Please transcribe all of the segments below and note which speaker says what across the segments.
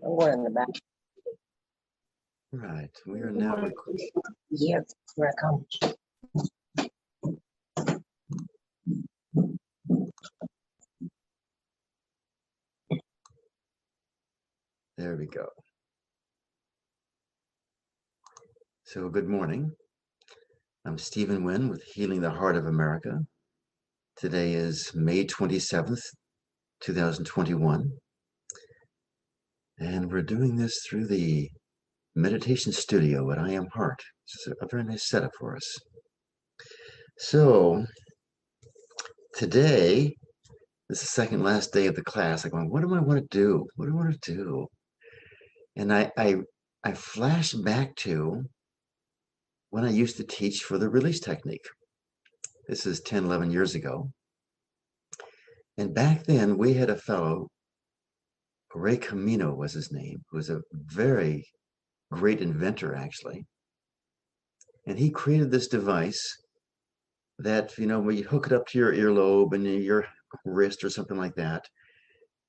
Speaker 1: I'm going in the back.
Speaker 2: Right. We are now.
Speaker 1: Yes, where I come.
Speaker 2: There we go. So good morning. I'm Stephen Wynn with Healing the Heart of America. Today is May 27th, 2021. And we're doing this through the meditation studio at I Am Heart. It's a very nice setup for us. So today, this is the second last day of the class. I'm going, what do I want to do? What do I want to do? And I flashed back to when I used to teach for the release technique. This is 10, 11 years ago. And back then we had a fellow, Ray Camino was his name, who was a very great inventor actually. And he created this device that, when you hook it up to your earlobe and your wrist or something like that,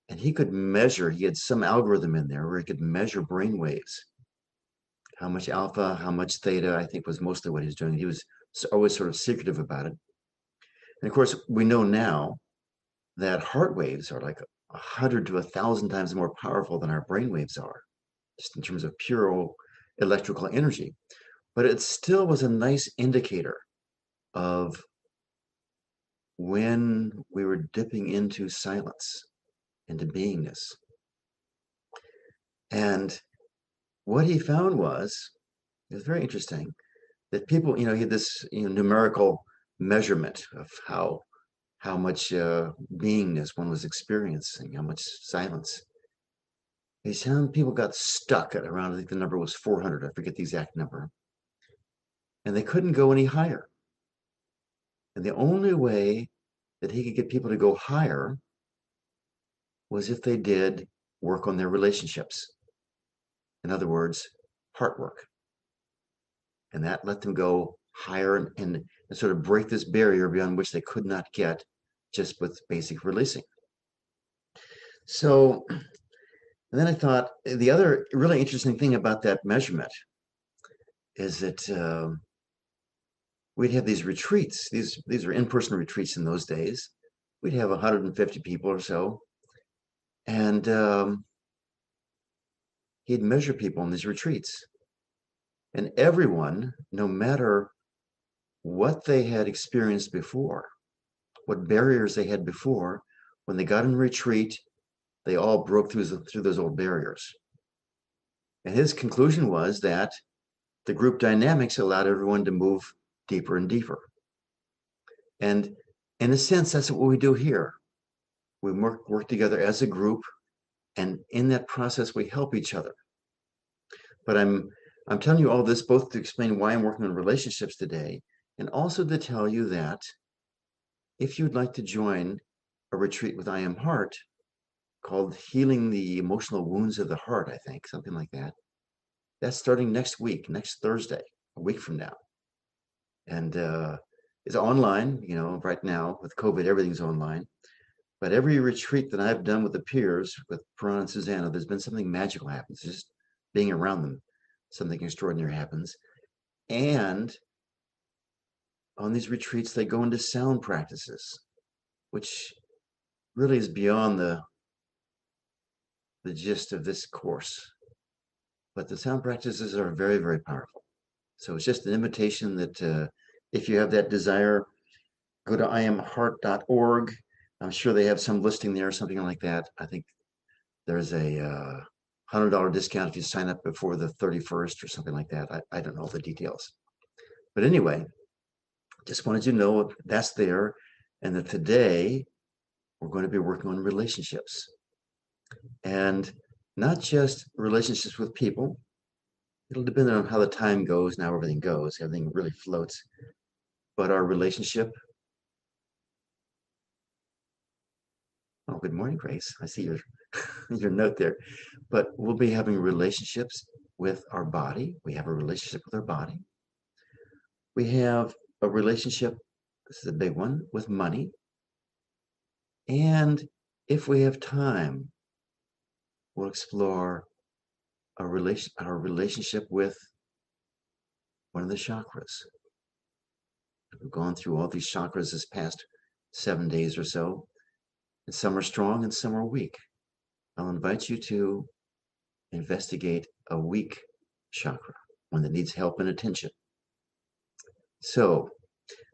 Speaker 2: and he could measure, he had some algorithm in there where he could measure brain waves. How much alpha, how much theta, I think was mostly what he was doing. He was always sort of secretive about it. And of course, we know now that heart waves are like 100 to 1,000 times more powerful than our brain waves are, just in terms of pure electrical energy. But it still was a nice indicator of when we were dipping into silence, into beingness. And what he found was, it was very interesting, that people, he had this numerical measurement of how much beingness one was experiencing, how much silence. He found people got stuck at around, I think the number was 400, I forget the exact number, and they couldn't go any higher. And the only way that he could get people to go higher was if they did work on their relationships. In other words, heart work. And that let them go higher and sort of break this barrier beyond which they could not get just with basic releasing. So, and then I thought the other really interesting thing about that measurement is that we'd have these retreats. These are in-person retreats in those days. We'd have 150 people or so. And he'd measure people on these retreats. And everyone, no matter what they had experienced before, what barriers they had before, when they got in retreat, they all broke through those old barriers. And his conclusion was that the group dynamics allowed everyone to move deeper and deeper. And in a sense, that's what we do here. We work together as a group, and in that process, we help each other. But I'm telling you all this both to explain why I'm working on relationships today, and also to tell you that if you'd like to join a retreat with I Am Heart called Healing the Emotional Wounds of the Heart, I think, something like that, that's starting next week, next Thursday, a week from now. And it's online, right now with COVID, everything's online. But every retreat that I've done with the peers, with Peron and Susanna, there's been something magical happens. Just being around them, something extraordinary happens. And on these retreats, they go into sound practices, which really is beyond the gist of this course. But the sound practices are very, very powerful. So it's just an invitation that if you have that desire, go to iamheart.org. I'm sure they have some listing there or something like that. I think there's a $100 discount if you sign up before the 31st or something like that. I don't know the details. But anyway, just wanted you to know that's there, and that today we're going to be working on relationships. And not just relationships with people. It'll depend on how the time goes and how everything goes. Everything really floats. But our relationship. Oh, good morning, Grace. I see your note there. But we'll be having relationships with our body. We have a relationship with our body. We have a relationship, this is a big one, with money. And if we have time, we'll explore our relationship with one of the chakras. We've gone through all these chakras this past 7 days or so, and some are strong and some are weak. I'll invite you to investigate a weak chakra, one that needs help and attention. So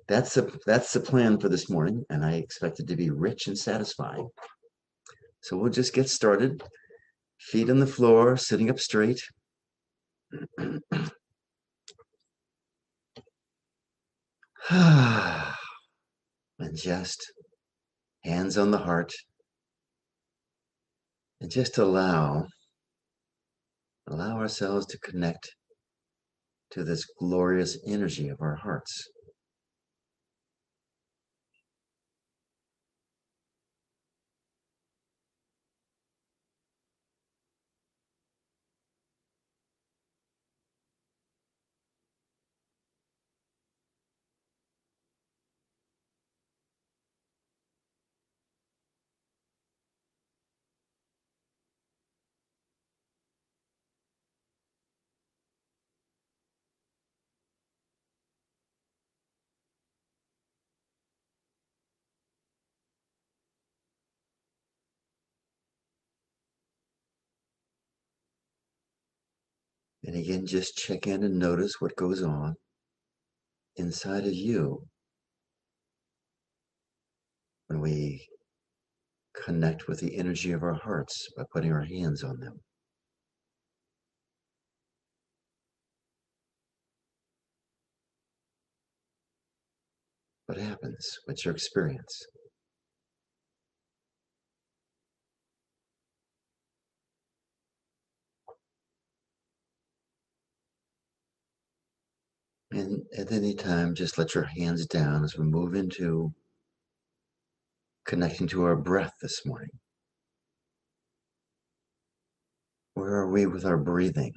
Speaker 2: that's the plan for this morning, and I expect it to be rich and satisfying. So we'll just get started. Feet on the floor, sitting up straight. And just hands on the heart. And just allow ourselves to connect to this glorious energy of our hearts. And again, just check in and notice what goes on inside of you when we connect with the energy of our hearts by putting our hands on them. What happens? What's your experience? And at any time, just let your hands down as we move into connecting to our breath this morning. Where are we with our breathing?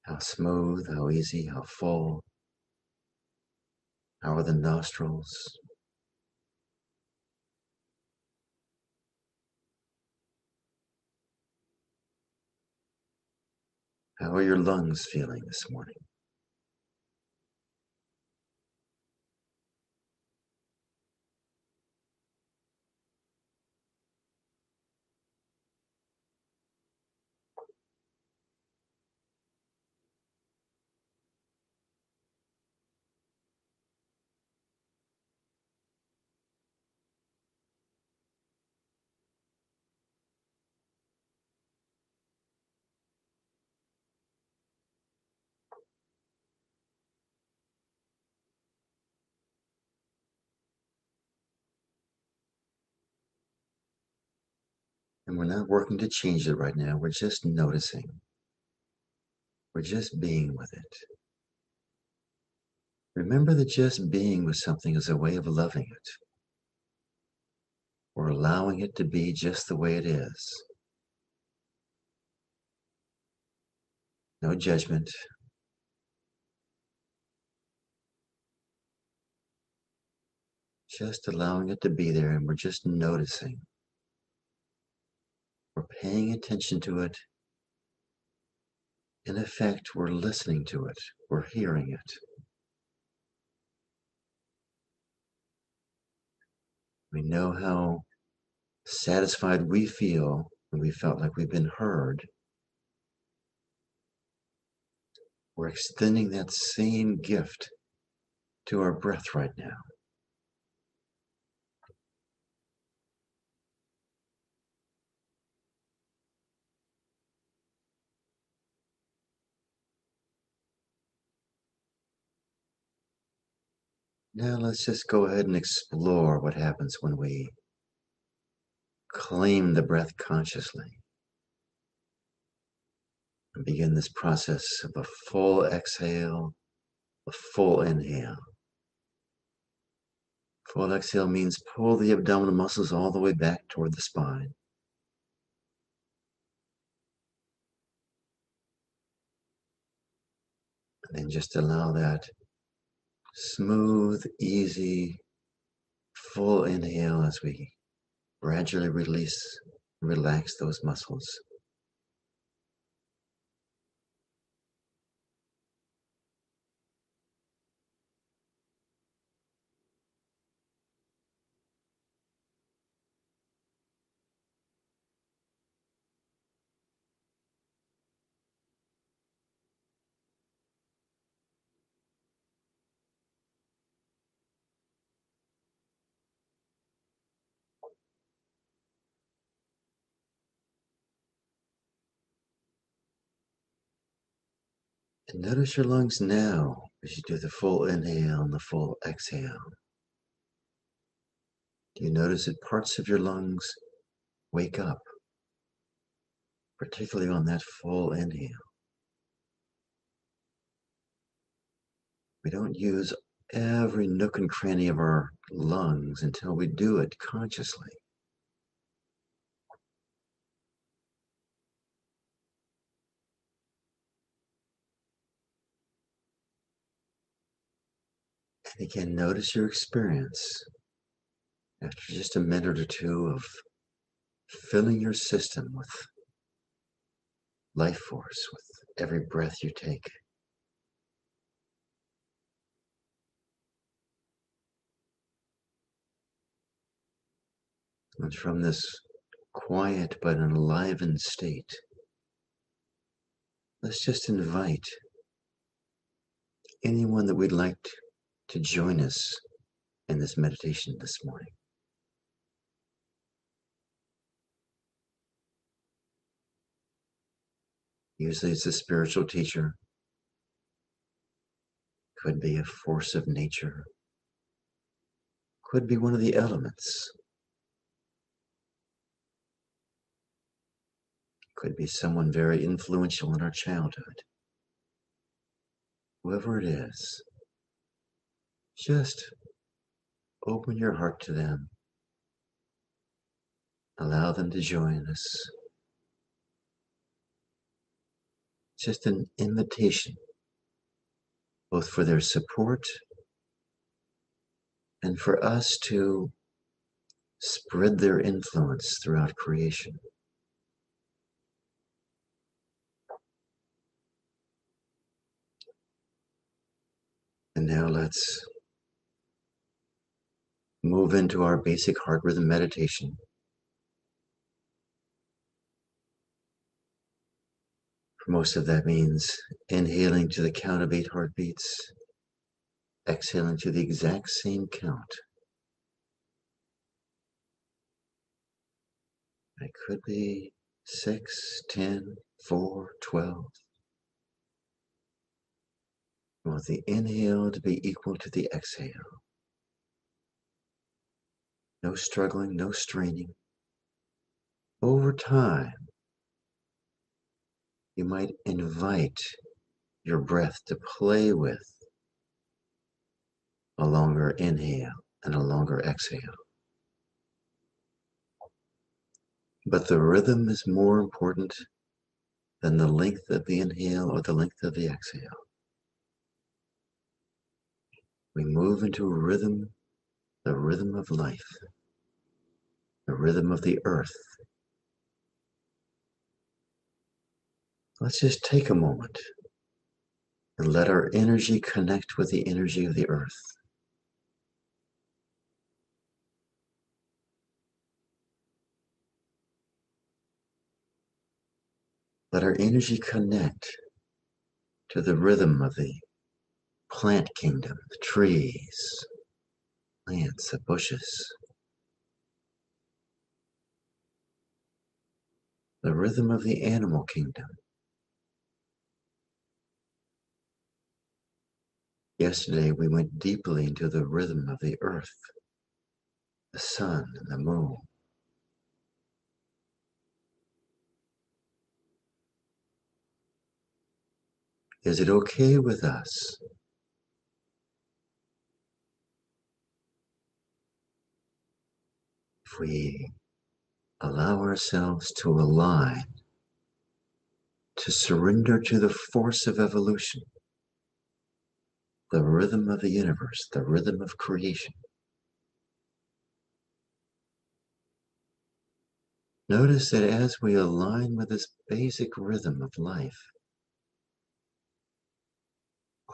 Speaker 2: How smooth, how easy, how full? How are the nostrils? How are your lungs feeling this morning? And we're not working to change it right now. We're just noticing. We're just being with it. Remember that just being with something is a way of loving it. Or allowing it to be just the way it is. No judgment. Just allowing it to be there, and we're just noticing. We're paying attention to it. In effect, we're listening to it. We're hearing it. We know how satisfied we feel when we felt like we've been heard. We're extending that same gift to our breath right now. Now let's just go ahead and explore what happens when we claim the breath consciously and begin this process of a full exhale, a full inhale. Full exhale means pull the abdominal muscles all the way back toward the spine. And then just allow that smooth, easy, full inhale as we Gradually relax those muscles. And notice your lungs now as you do the full inhale and the full exhale. Do you notice that parts of your lungs wake up, particularly on that full inhale? We don't use every nook and cranny of our lungs until we do it consciously. And again, notice your experience after just a minute or two of filling your system with life force with every breath you take. And from this quiet but enlivened state, let's just invite anyone that we'd like to join us in this meditation this morning. Usually it's a spiritual teacher, could be a force of nature, could be one of the elements, could be someone very influential in our childhood. Whoever it is, just open your heart to them. Allow them to join us. Just an invitation, both for their support and for us to spread their influence throughout creation. And now let's move into our basic heart rhythm meditation. For most of that means inhaling to the count of 8 heartbeats, exhaling to the exact same count. It could be 6, 10, 4, 12. We want the inhale to be equal to the exhale. No struggling, no straining. Over time, you might invite your breath to play with a longer inhale and a longer exhale. But the rhythm is more important than the length of the inhale or the length of the exhale. We move into a rhythm, the rhythm of life, the rhythm of the earth. Let's just take a moment and let our energy connect with the energy of the earth. Let our energy connect to the rhythm of the plant kingdom, the trees, plants, the bushes. The rhythm of the animal kingdom. Yesterday we went deeply into the rhythm of the earth, the sun and the moon. Is it okay with us if we allow ourselves to align, to surrender to the force of evolution, the rhythm of the universe, the rhythm of creation? Notice that as we align with this basic rhythm of life,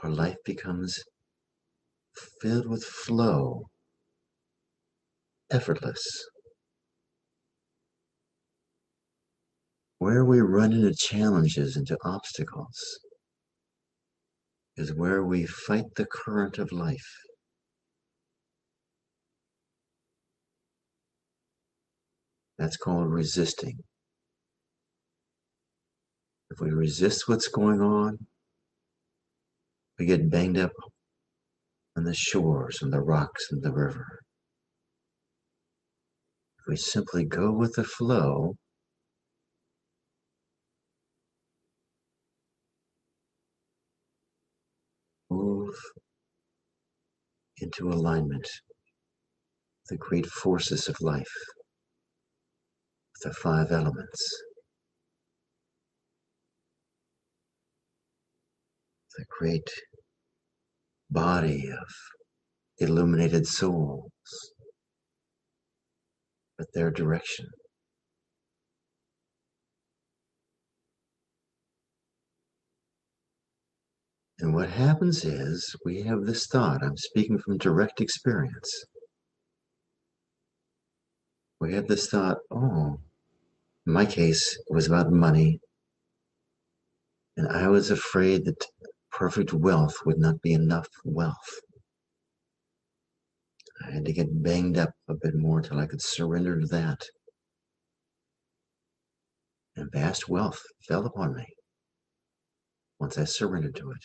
Speaker 2: our life becomes filled with flow, effortless. Where we run into challenges, into obstacles, is where we fight the current of life. That's called resisting. If we resist what's going on, we get banged up on the shores and the rocks and the river. If we simply go with the flow, move into alignment with the great forces of life, the five elements, the great body of illuminated souls, with their direction. And what happens is we have this thought, I'm speaking from direct experience. We have this thought, oh, in my case, it was about money. And I was afraid that perfect wealth would not be enough wealth. I had to get banged up a bit more till I could surrender to that. And vast wealth fell upon me once I surrendered to it.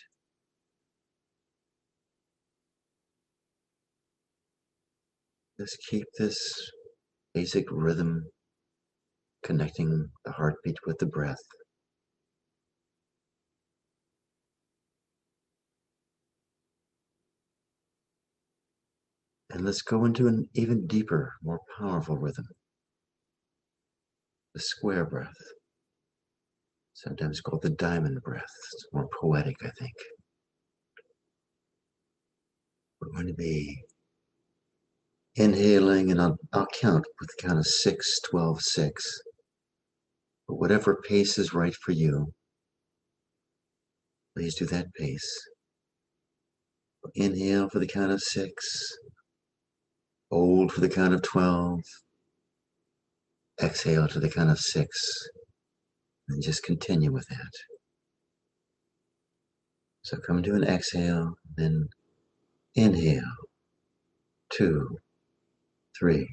Speaker 2: Just keep this basic rhythm connecting the heartbeat with the breath. And let's go into an even deeper, more powerful rhythm. The square breath, sometimes called the diamond breath. It's more poetic, I think. We're going to be inhaling, and I'll count with the count of 6, 12, 6. But whatever pace is right for you, please do that pace. Inhale for the count of 6, hold for the count of 12, exhale to the count of 6, and just continue with that. So come to an exhale, then inhale, 2, 3,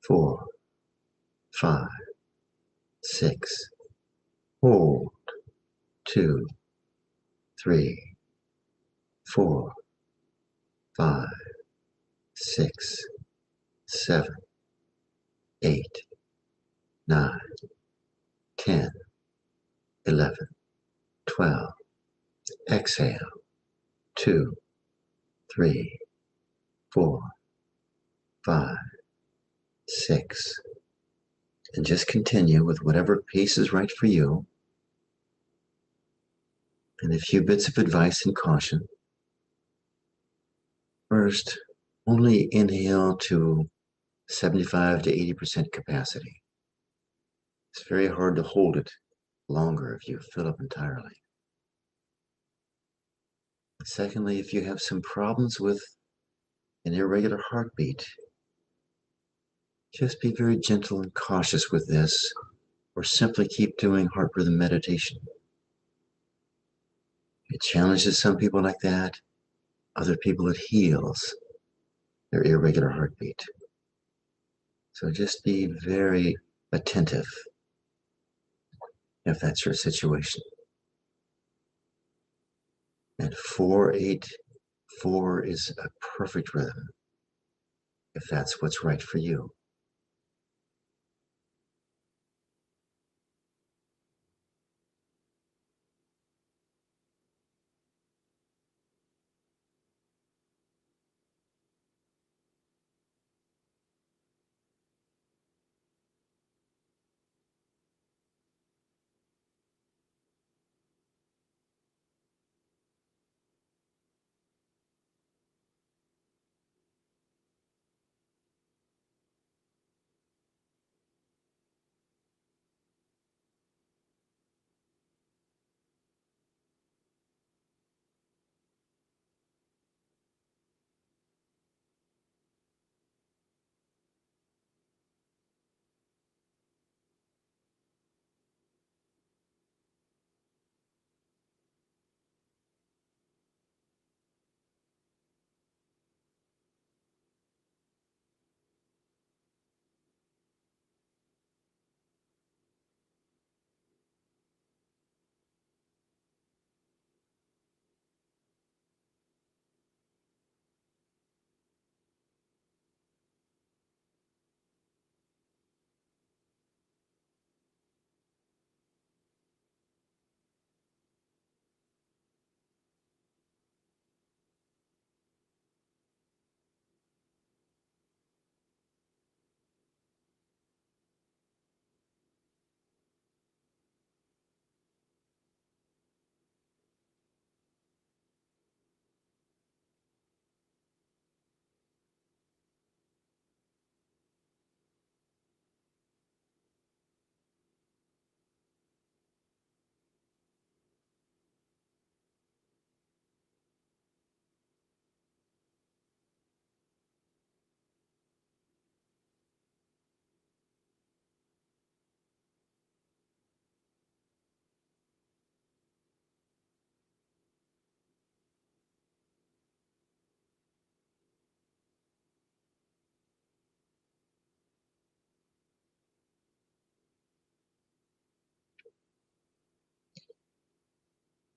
Speaker 2: 4, 5, 6, hold, 2, 3, 4, 5, 6, 7, 8, 9, 10, 11, 12. Exhale, 2, 3, 4, 5, 6. And just continue with whatever pace is right for you. And a few bits of advice and caution. First, only inhale to 75 to 80% capacity. It's very hard to hold it longer if you fill up entirely. Secondly, if you have some problems with an irregular heartbeat, just be very gentle and cautious with this, or simply keep doing heart rhythm meditation. It challenges some people like that. Other people, it heals their irregular heartbeat. So just be very attentive if that's your situation. And 4-8-4 is a perfect rhythm if that's what's right for you.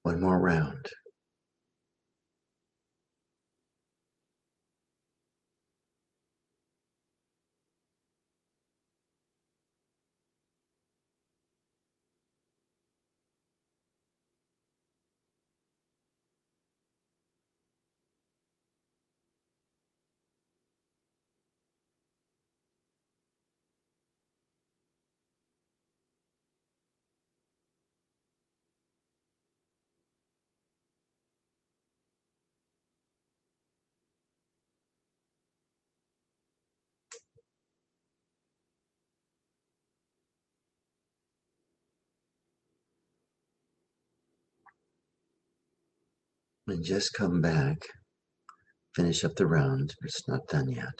Speaker 2: One more round. And just come back, finish up the round. It's not done yet.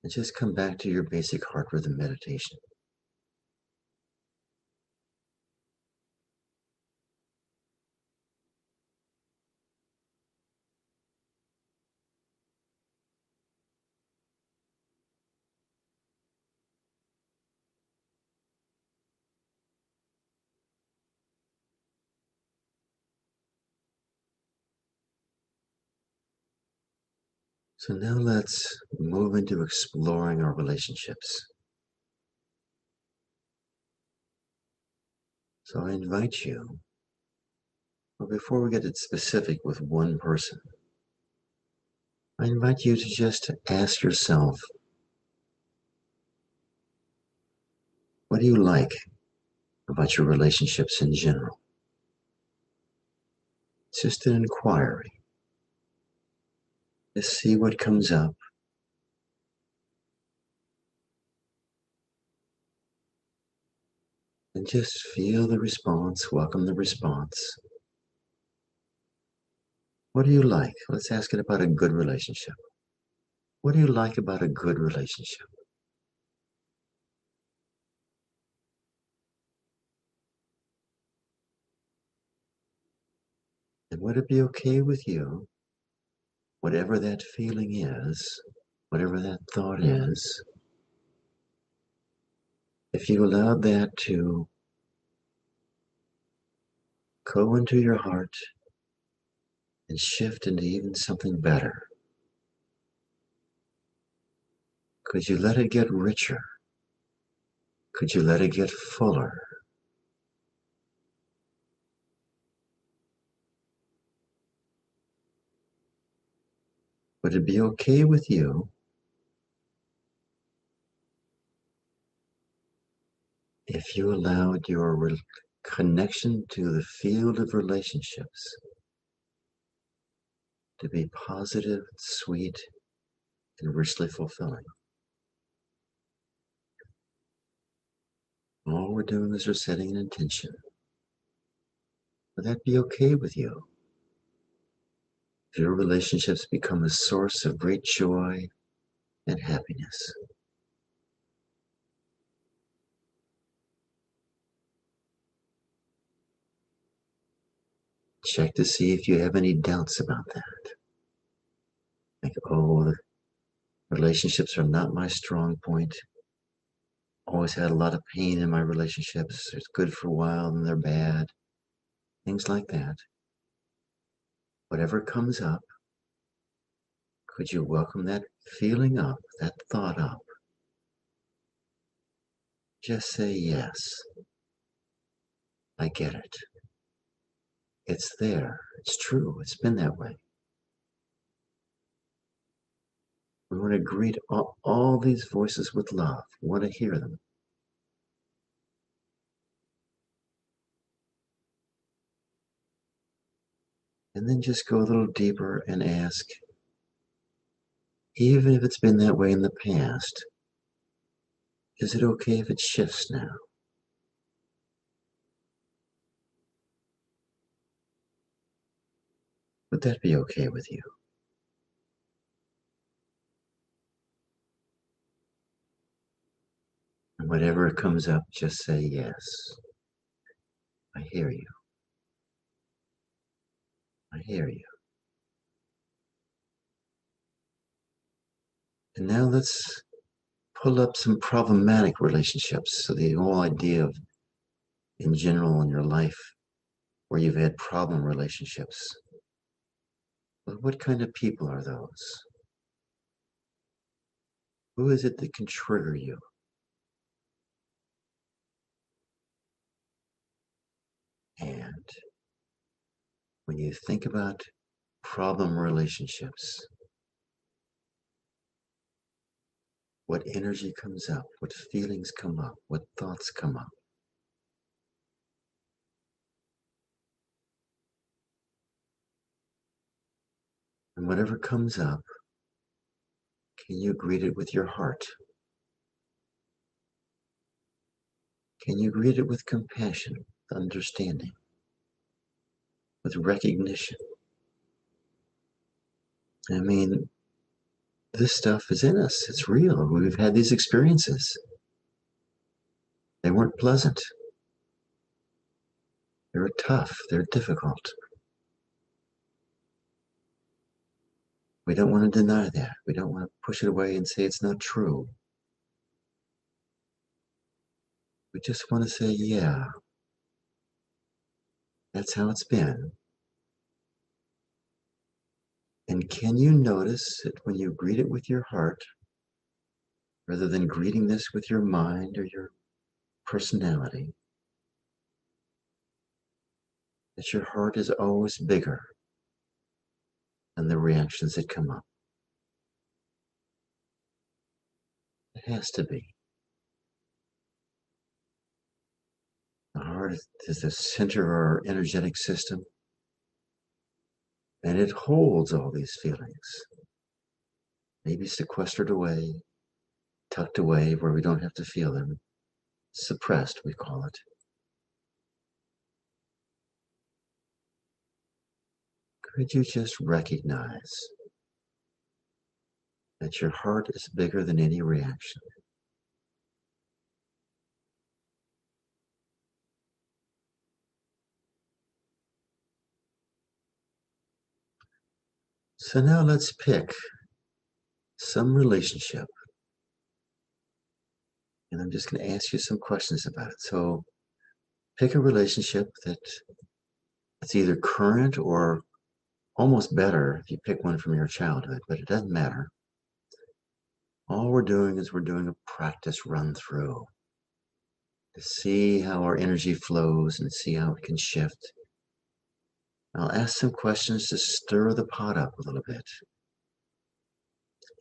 Speaker 2: And just come back to your basic heart rhythm meditation. So now let's move into exploring our relationships. So I invite you, well, before we get specific with one person, I invite you to just ask yourself, what do you like about your relationships in general? It's just an inquiry. Just see what comes up. And just feel the response, welcome the response. What do you like? Let's ask it about a good relationship. What do you like about a good relationship? And would it be okay with you, whatever that feeling is, whatever that thought is, if you allowed that to go into your heart and shift into even something better? Could you let it get richer? Could you let it get fuller? Would it be okay with you if you allowed your connection to the field of relationships to be positive, sweet, and richly fulfilling? All we're doing is we're setting an intention. Would that be okay with you? If your relationships become a source of great joy and happiness. Check to see if you have any doubts about that. Like, oh, the relationships are not my strong point. Always had a lot of pain in my relationships. It's good for a while, and they're bad. Things like that. Whatever comes up, could you welcome that feeling up, that thought up? Just say, yes, I get it. It's there. It's true. It's been that way. We want to greet all these voices with love. We want to hear them. And then just go a little deeper and ask, even if it's been that way in the past, is it okay if it shifts now? Would that be okay with you? And whatever comes up, just say, yes, I hear you. I hear you. And now let's pull up some problematic relationships. So the whole idea of, in general, in your life, where you've had problem relationships. But what kind of people are those? Who is it that can trigger you? And when you think about problem relationships, what energy comes up? What feelings come up? What thoughts come up? And whatever comes up, can you greet it with your heart? Can you greet it with compassion, with understanding, with recognition? I mean, this stuff is in us. It's real. We've had these experiences. They weren't pleasant. They're tough. They're difficult. We don't want to deny that. We don't want to push it away and say it's not true. We just want to say, yeah, that's how it's been. And can you notice that when you greet it with your heart, rather than greeting this with your mind or your personality, that your heart is always bigger than the reactions that come up? It has to be. The heart is the center of our energetic system, and it holds all these feelings, maybe sequestered away, tucked away where we don't have to feel them, suppressed, we call it. Could you just recognize that your heart is bigger than any reaction? So now let's pick some relationship, and I'm just going to ask you some questions about it. So pick a relationship that's either current or almost better if you pick one from your childhood, but it doesn't matter. All we're doing is we're doing a practice run through to see how our energy flows and see how it can shift. I'll ask some questions to stir the pot up a little bit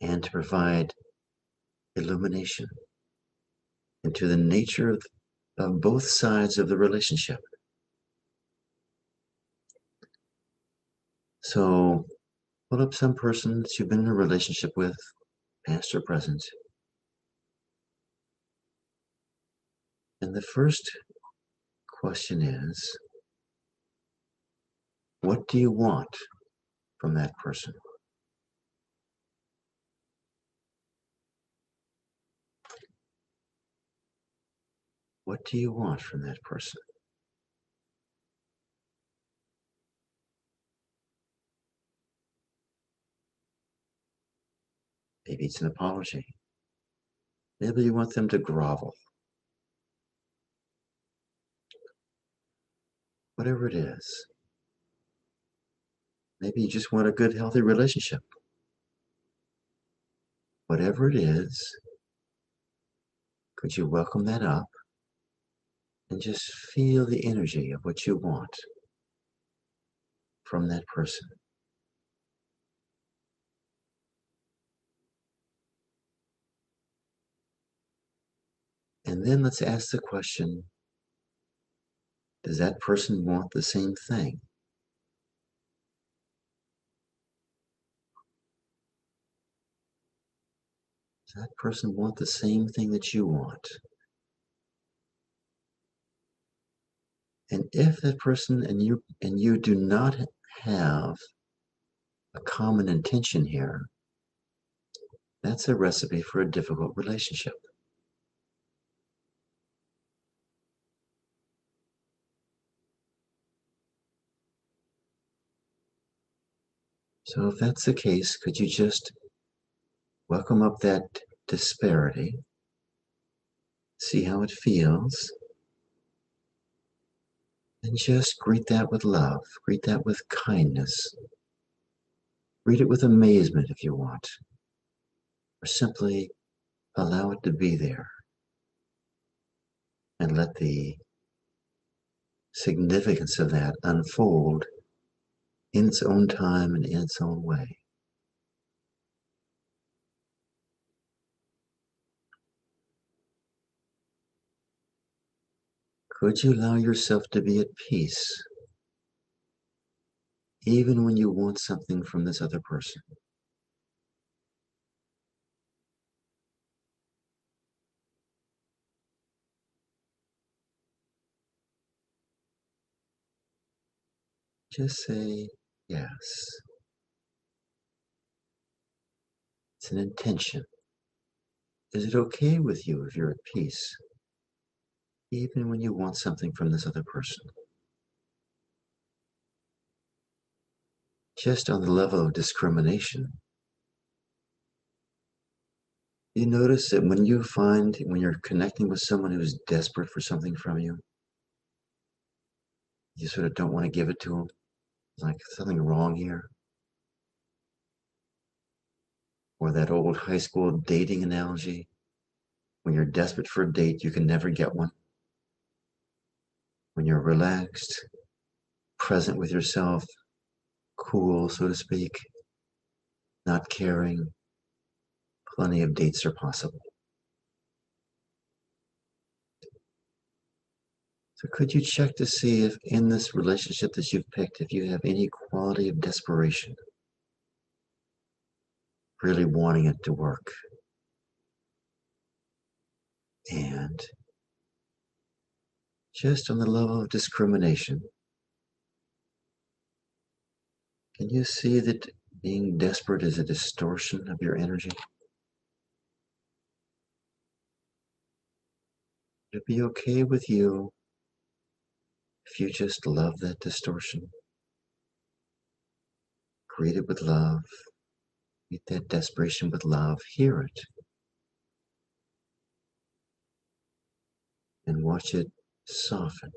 Speaker 2: and to provide illumination into the nature of both sides of the relationship. So pull up some person that you've been in a relationship with, past or present. And the first question is, what do you want from that person? What do you want from that person? Maybe it's an apology. Maybe you want them to grovel. Whatever it is. Maybe you just want a good, healthy relationship. Whatever it is, could you welcome that up and just feel the energy of what you want from that person? And then let's ask the question, does that person want the same thing? Does that person want the same thing that you want? And if that person and you do not have a common intention here, that's a recipe for a difficult relationship. So if that's the case, could you just welcome up that disparity, see how it feels, And just greet that with love. Greet that with kindness. Greet it with amazement if you want. Or simply allow it to be there. And let the significance of that unfold in its own time and in its own way. Could you allow yourself to be at peace even when you want something from this other person? Just say yes. It's an intention. Is it okay with you if you're at peace even when you want something from this other person? Just on the level of discrimination, you notice that when you're connecting with someone who's desperate for something from you, you sort of don't want to give it to them. It's like something wrong here. Or that old high school dating analogy. When you're desperate for a date, you can never get one. When you're relaxed, present with yourself, cool, so to speak, not caring, plenty of dates are possible. So could you check to see if in this relationship that you've picked, if you have any quality of desperation, really wanting it to work? And just on the level of discrimination, can you see that being desperate is a distortion of your energy? Would it be okay with you if you just love that distortion? Greet it with love. Meet that desperation with love. Hear it. And watch it soften.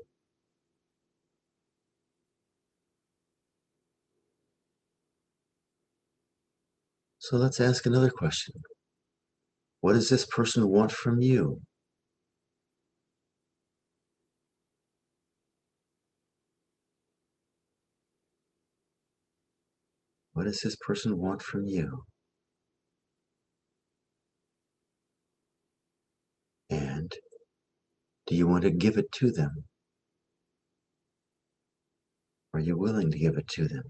Speaker 2: So let's ask another question. What does this person want from you? What does this person want from you? And do you want to give it to them? Are you willing to give it to them?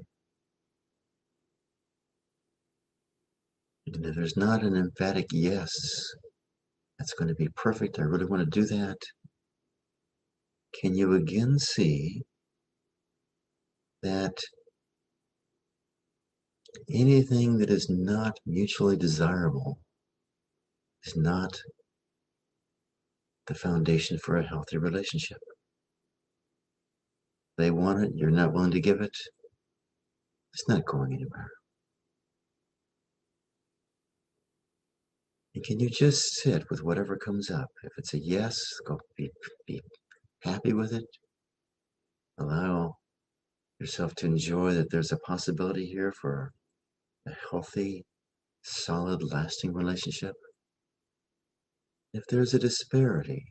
Speaker 2: And if there's not an emphatic yes, that's going to be perfect, I really want to do that, can you again see that anything that is not mutually desirable is not the foundation for a healthy relationship? They want it, you're not willing to give it, it's not going anywhere. And can you just sit with whatever comes up? If it's a yes, go be happy with it. Allow yourself to enjoy that there's a possibility here for a healthy, solid, lasting relationship. If there's a disparity,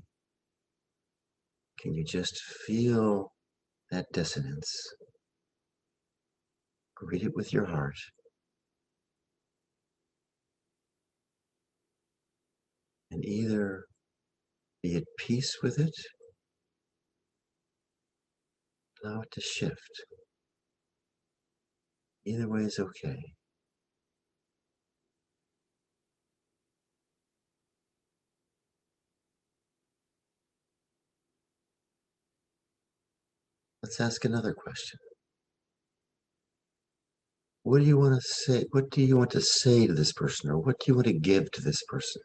Speaker 2: can you just feel that dissonance? Greet it with your heart. And either be at peace with it, allow it to shift. Either way is okay. Let's ask another question. What do you want to say? What do you want to say to this person, or what do you want to give to this person?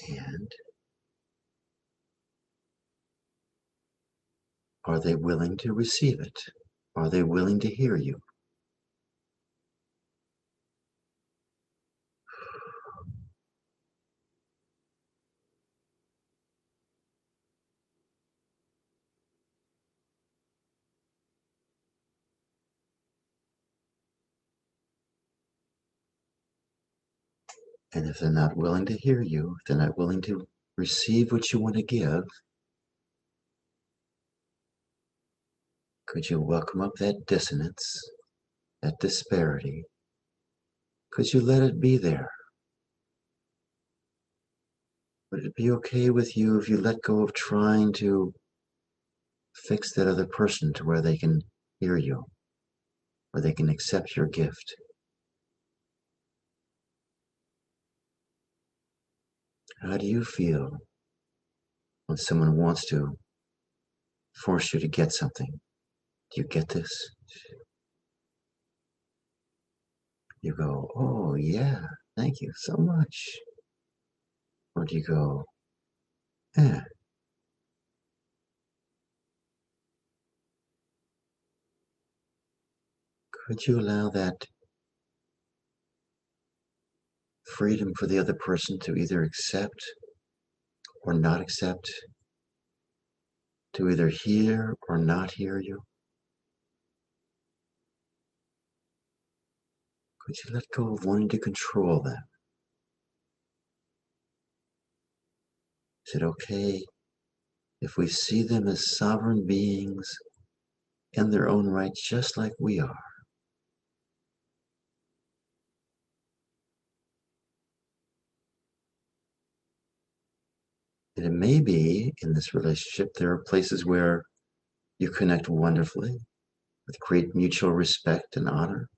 Speaker 2: And are they willing to receive it? Are they willing to hear you? And if they're not willing to hear you, if they're not willing to receive what you want to give, could you welcome up that dissonance, that disparity? Could you let it be there? Would it be okay with you if you let go of trying to fix that other person to where they can hear you, where they can accept your gift? How do you feel when someone wants to force you to get something? Do you get this? You go, oh yeah, thank you so much. Or do you go, eh? Could you allow that freedom for the other person to either accept or not accept, to either hear or not hear you? Could you let go of wanting to control them? Is it okay if we see them as sovereign beings in their own right, just like we are? And it may be in this relationship, there are places where you connect wonderfully with great mutual respect and honor,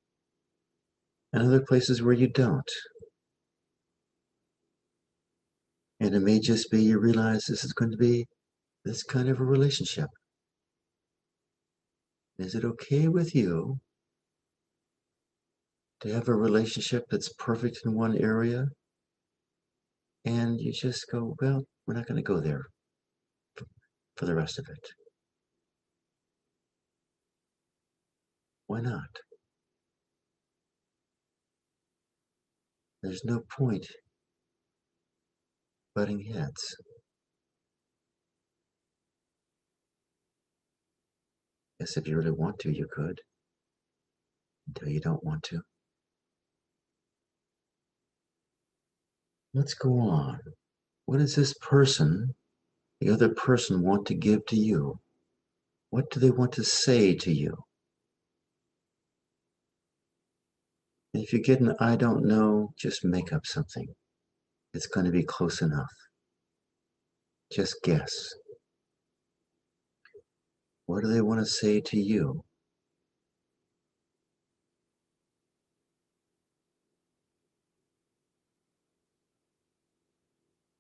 Speaker 2: and other places where you don't. And it may just be you realize this is going to be this kind of a relationship. Is it okay with you to have a relationship that's perfect in one area and you just go, well, we're not going to go there for the rest of it? Why not? There's no point butting heads. Yes, if you really want to, you could, until you don't want to. Let's go on. What does this person, the other person, want to give to you? What do they want to say to you? And if you get an I don't know, just make up something. It's going to be close enough. Just guess. What do they want to say to you?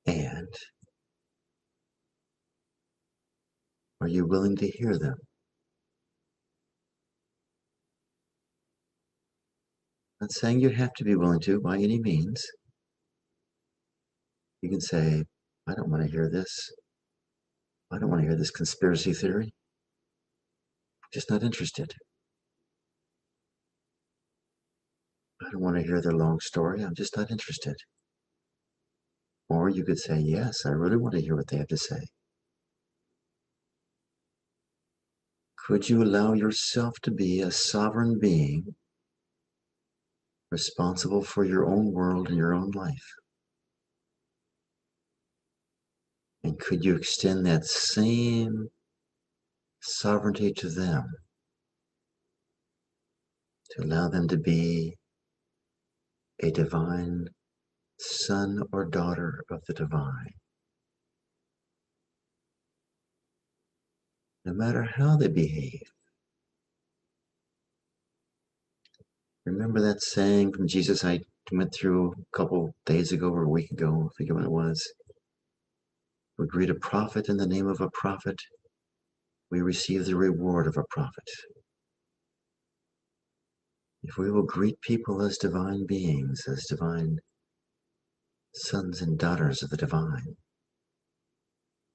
Speaker 2: And are you willing to hear them? Not saying you have to be willing to by any means. You can say, I don't want to hear this. I don't want to hear this conspiracy theory. I'm just not interested. I don't want to hear their long story. I'm just not interested. Or you could say, yes, I really want to hear what they have to say. Could you allow yourself to be a sovereign being responsible for your own world and your own life? And could you extend that same sovereignty to them, to allow them to be a divine son or daughter of the divine? No matter how they behave. Remember that saying from Jesus I went through a couple days ago or a week ago, I forget when it was. We greet a prophet in the name of a prophet. We receive the reward of a prophet. If we will greet people as divine beings, as divine sons and daughters of the divine,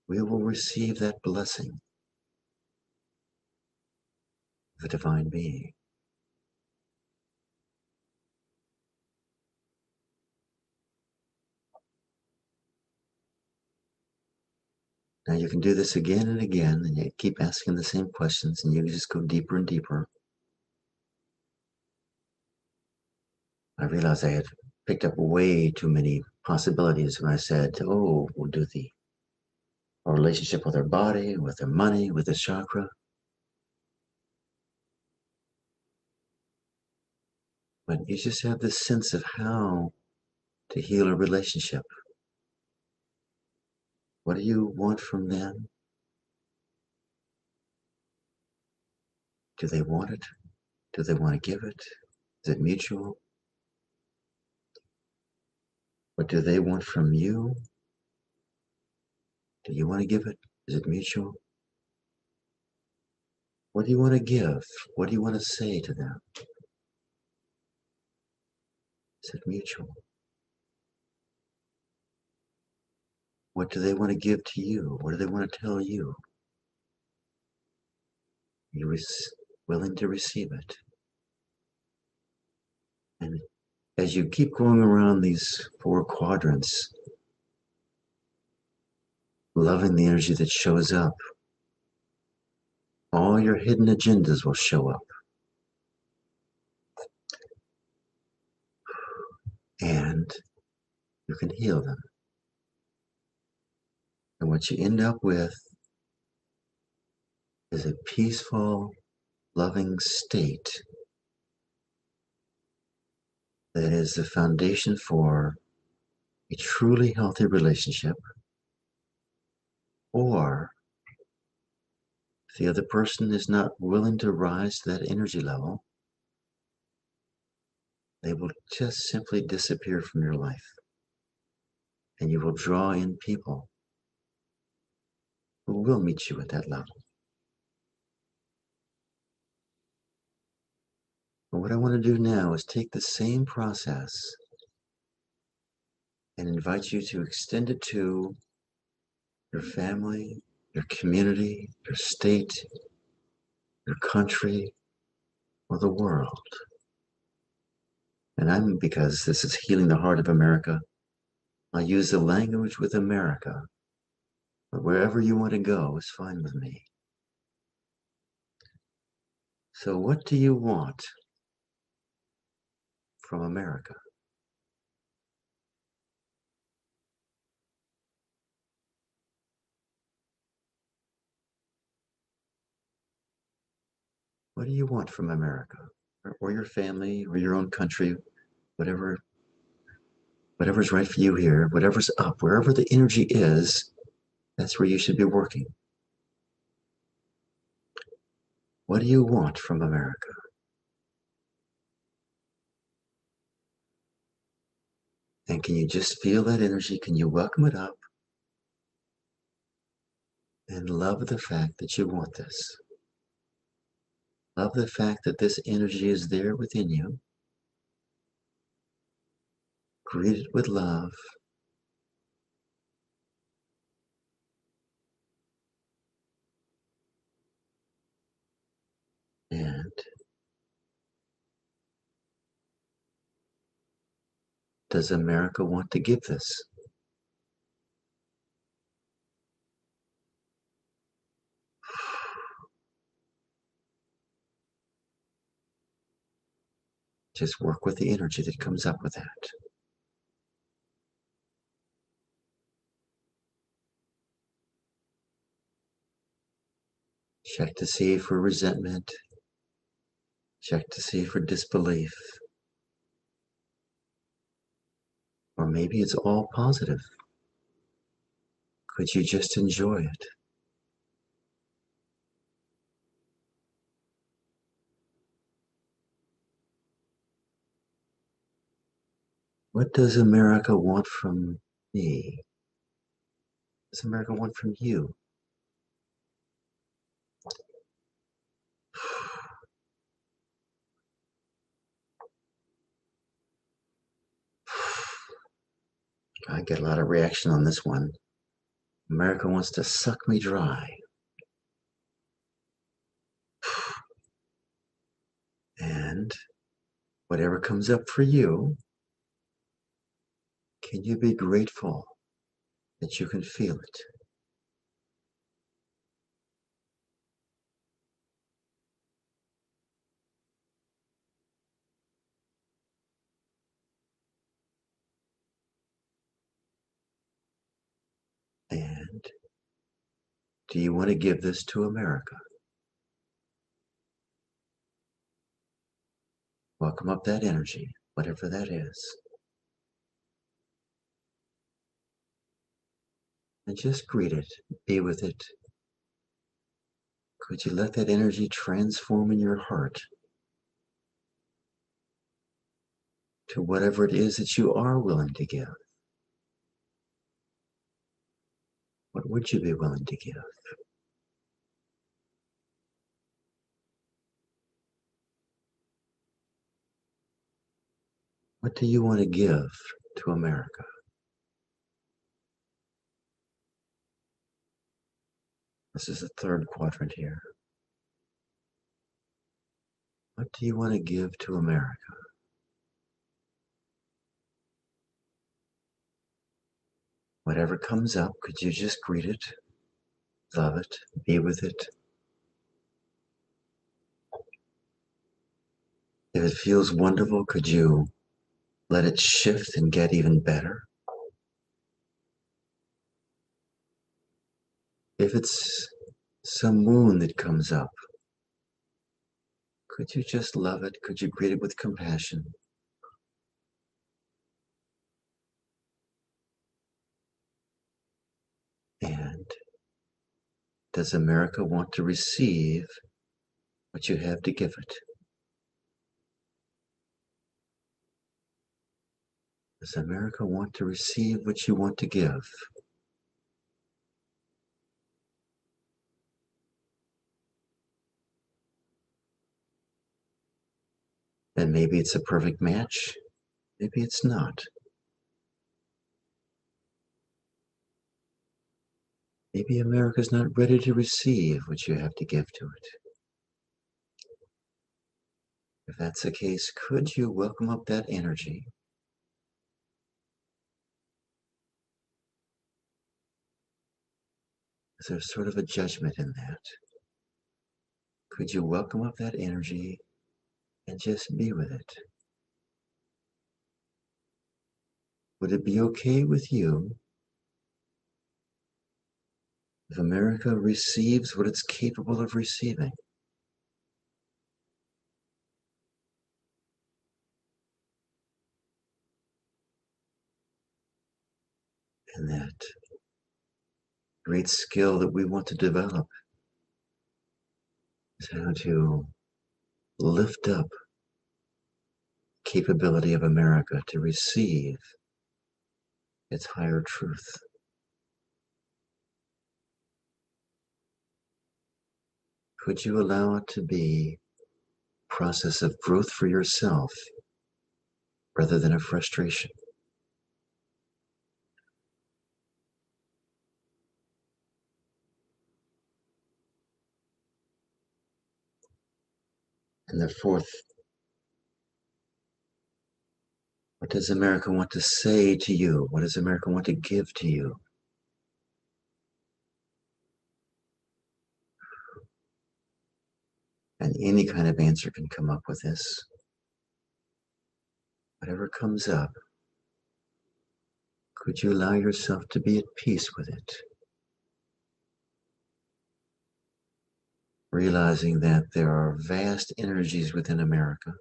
Speaker 2: we will receive that blessing of a divine being. Now you can do this again and again, and you keep asking the same questions, and you just go deeper and deeper. I realized I had picked up way too many possibilities when I said, oh, we'll do our relationship with our body, with our money, with the chakra. But you just have this sense of how to heal a relationship. What do you want from them? Do they want it? Do they want to give it? Is it mutual? What do they want from you? Do you want to give it? Is it mutual? What do you want to give? What do you want to say to them? Is it mutual? What do they want to give to you? What do they want to tell you? Are you willing to receive it? And as you keep going around these 4 quadrants, loving the energy that shows up, all your hidden agendas will show up. And you can heal them. And what you end up with is a peaceful, loving state that is the foundation for a truly healthy relationship. Or if the other person is not willing to rise to that energy level, they will just simply disappear from your life. And you will draw in people who will meet you at that level. But what I want to do now is take the same process and invite you to extend it to your family, your community, your state, your country, or the world. And because this is healing the heart of America, I use the language with America, but wherever you want to go is fine with me. So what do you want from America? What do you want from America? Or your family, or your own country, whatever's right for you here, whatever's up, wherever the energy is, that's where you should be working. What do you want from America? And can you just feel that energy? Can you welcome it up and love the fact that you want this? Love the fact that this energy is there within you. Greet it with love. And does America want to give this? Just work with the energy that comes up with that. Check to see for resentment. Check to see for disbelief. Or maybe it's all positive. Could you just enjoy it? What does America want from me? What does America want from you? I get a lot of reaction on this one. America wants to suck me dry. And whatever comes up for you, can you be grateful that you can feel it? do you want to give this to America? Welcome up that energy, whatever that is. And just greet it, be with it. Could you let that energy transform in your heart to whatever it is that you are willing to give? What would you be willing to give? What do you want to give to America? This is the third quadrant here. What do you want to give to America? Whatever comes up, could you just greet it, love it, be with it? If it feels wonderful, could you let it shift and get even better? If it's some wound that comes up, could you just love it? Could you greet it with compassion? And does America want to receive what you have to give it? Does America want to receive what you want to give? And maybe it's a perfect match. Maybe it's not. Maybe America's not ready to receive what you have to give to it. If that's the case, could you welcome up that energy? Is there sort of a judgment in that? Could you welcome up that energy and just be with it? Would it be okay with you if America receives what it's capable of receiving? And that great skill that we want to develop is how to lift up capability of America to receive its higher truth. Could you allow it to be a process of growth for yourself rather than a frustration? And the fourth, what does America want to say to you? What does America want to give to you? And any kind of answer can come up with this. Whatever comes up, could you allow yourself to be at peace with it? Realizing that there are vast energies within America.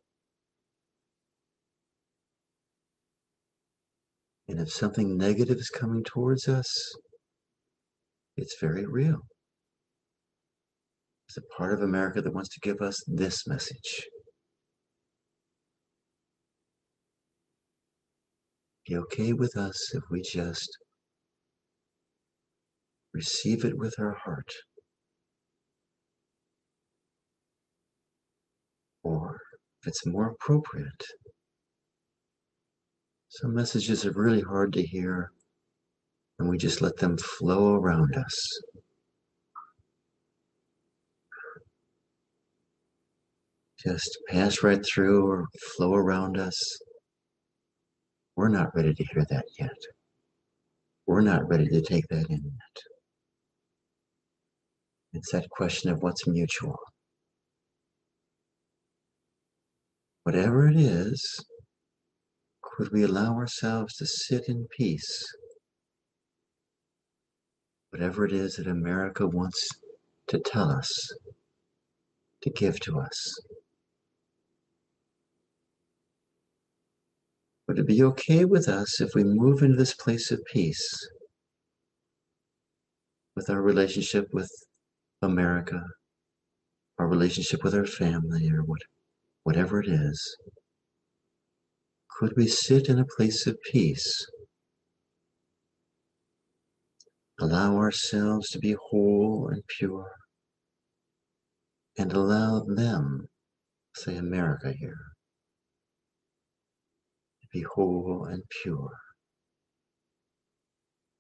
Speaker 2: And if something negative is coming towards us, it's very real. It's a part of America that wants to give us this message. Be okay with us if we just receive it with our heart. Or if it's more appropriate, some messages are really hard to hear and we just let them flow around us. Just pass right through or flow around us. We're not ready to hear that yet. We're not ready to take that in yet. It's that question of what's mutual. Whatever it is, could we allow ourselves to sit in peace whatever it is that America wants to tell us, to give to us. Would it be okay with us if we move into this place of peace with our relationship with America, our relationship with our family, or whatever it is? Could we sit in a place of peace, allow ourselves to be whole and pure, and allow them, say America here, to be whole and pure?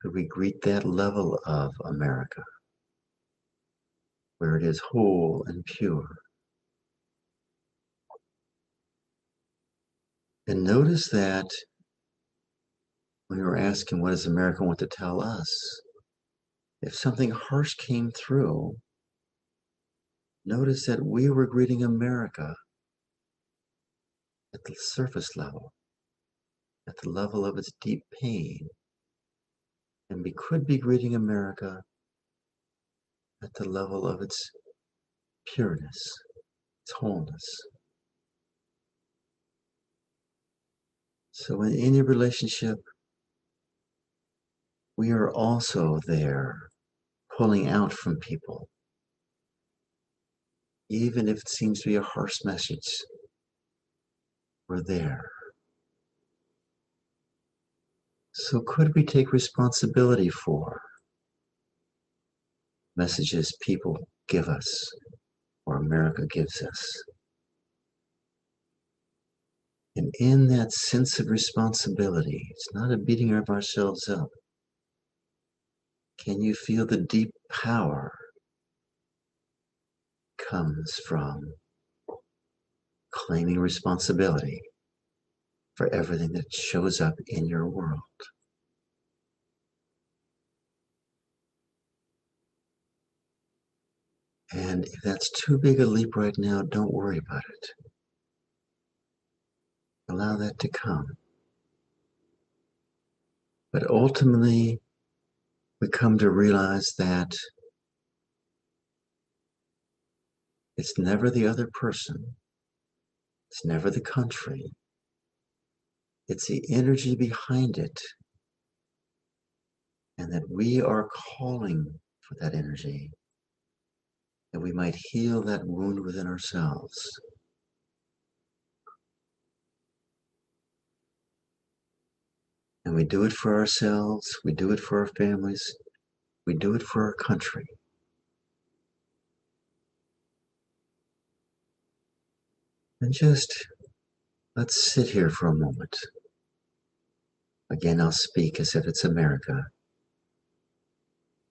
Speaker 2: Could we greet that level of America, where it is whole and pure? And notice that when we were asking, what does America want to tell us? If something harsh came through, notice that we were greeting America at the surface level, at the level of its deep pain. And we could be greeting America at the level of its pureness, its wholeness. So in any relationship, we are also there pulling out from people, even if it seems to be a harsh message. We're there. So could we take responsibility for messages people give us or America gives us? And in that sense of responsibility, it's not a beating of ourselves up. Can you feel the deep power comes from claiming responsibility for everything that shows up in your world? And if that's too big a leap right now, don't worry about it. Allow that to come. But ultimately, we come to realize that it's never the other person, it's never the country, it's the energy behind it, and that we are calling for that energy, that we might heal that wound within ourselves. And we do it for ourselves, we do it for our families, we do it for our country. And just let's sit here for a moment. Again, I'll speak as if it's America.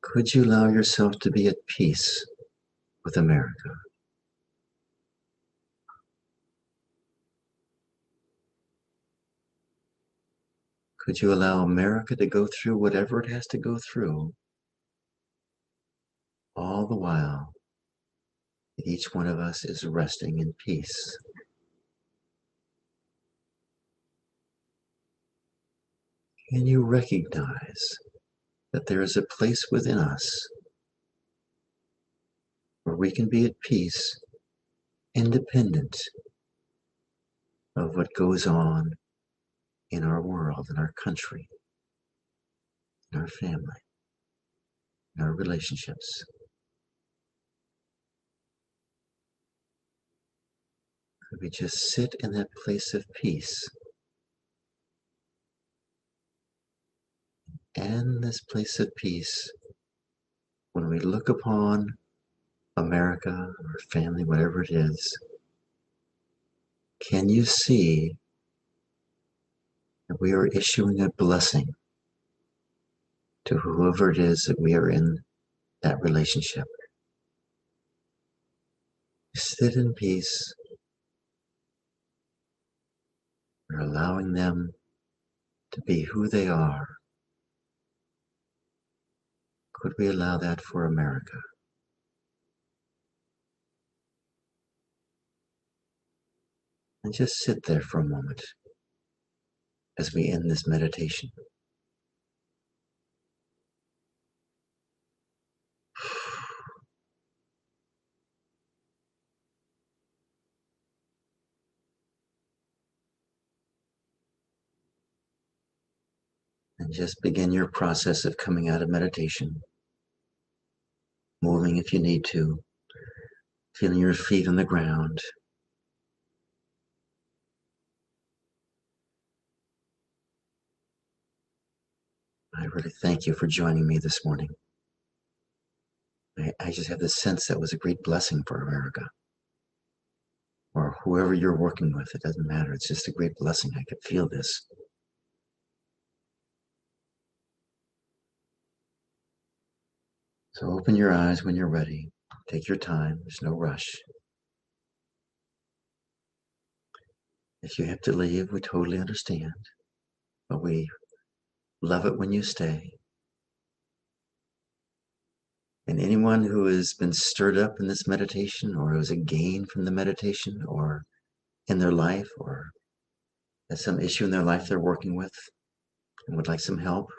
Speaker 2: Could you allow yourself to be at peace with America? Could you allow America to go through whatever it has to go through, all the while that each one of us is resting in peace? Can you recognize that there is a place within us where we can be at peace, independent of what goes on in our world, in our country, in our family, in our relationships? Could we just sit in that place of peace? And this place of peace, when we look upon America or family, whatever it is, can you see that we are issuing a blessing to whoever it is that we are in that relationship? Sit in peace. We're allowing them to be who they are. Could we allow that for America? And just sit there for a moment as we end this meditation. And just begin your process of coming out of meditation, moving if you need to, feeling your feet on the ground. I really thank you for joining me this morning. I just have this sense that was a great blessing for America, or whoever you're working with. It doesn't matter. It's just a great blessing. I could feel this. So open your eyes when you're ready. Take your time. There's no rush. If you have to leave, we totally understand. But we love it when you stay. And anyone who has been stirred up in this meditation, or has a gain from the meditation, or in their life, or has some issue in their life they're working with and would like some help,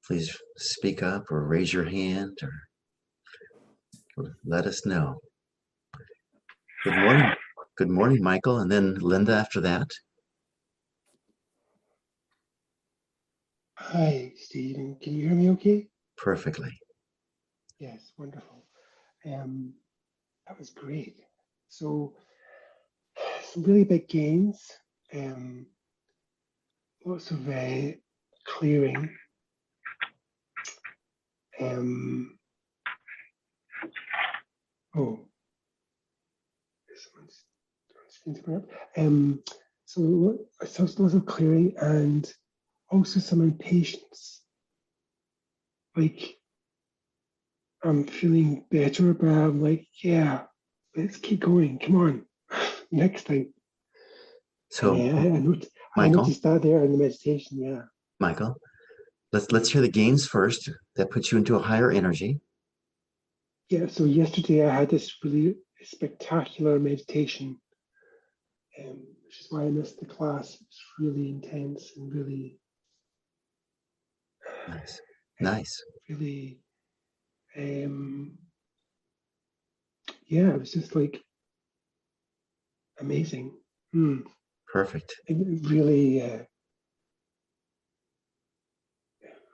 Speaker 2: please speak up or raise your hand or let us know. Good morning. Good morning, Michael. And then Linda after that.
Speaker 3: Hi, Stephen. Can you hear me okay?
Speaker 2: Perfectly.
Speaker 3: Yes, wonderful. That was great. So, some really big gains, lots of clearing. Oh, someone's coming up. So lots of clearing and also some impatience. Like, I'm feeling better, but I'm like, yeah, let's keep going. Come on, next time.
Speaker 2: So,
Speaker 3: I
Speaker 2: Michael,
Speaker 3: noticed that there in the meditation. Yeah.
Speaker 2: Michael, let's hear the gains first. That puts you into a higher energy.
Speaker 3: Yeah. So yesterday I had this really spectacular meditation, which is why I missed the class. It's really intense and really,
Speaker 2: Nice. Nice.
Speaker 3: really, yeah. It was just like amazing.
Speaker 2: Perfect.
Speaker 3: It really,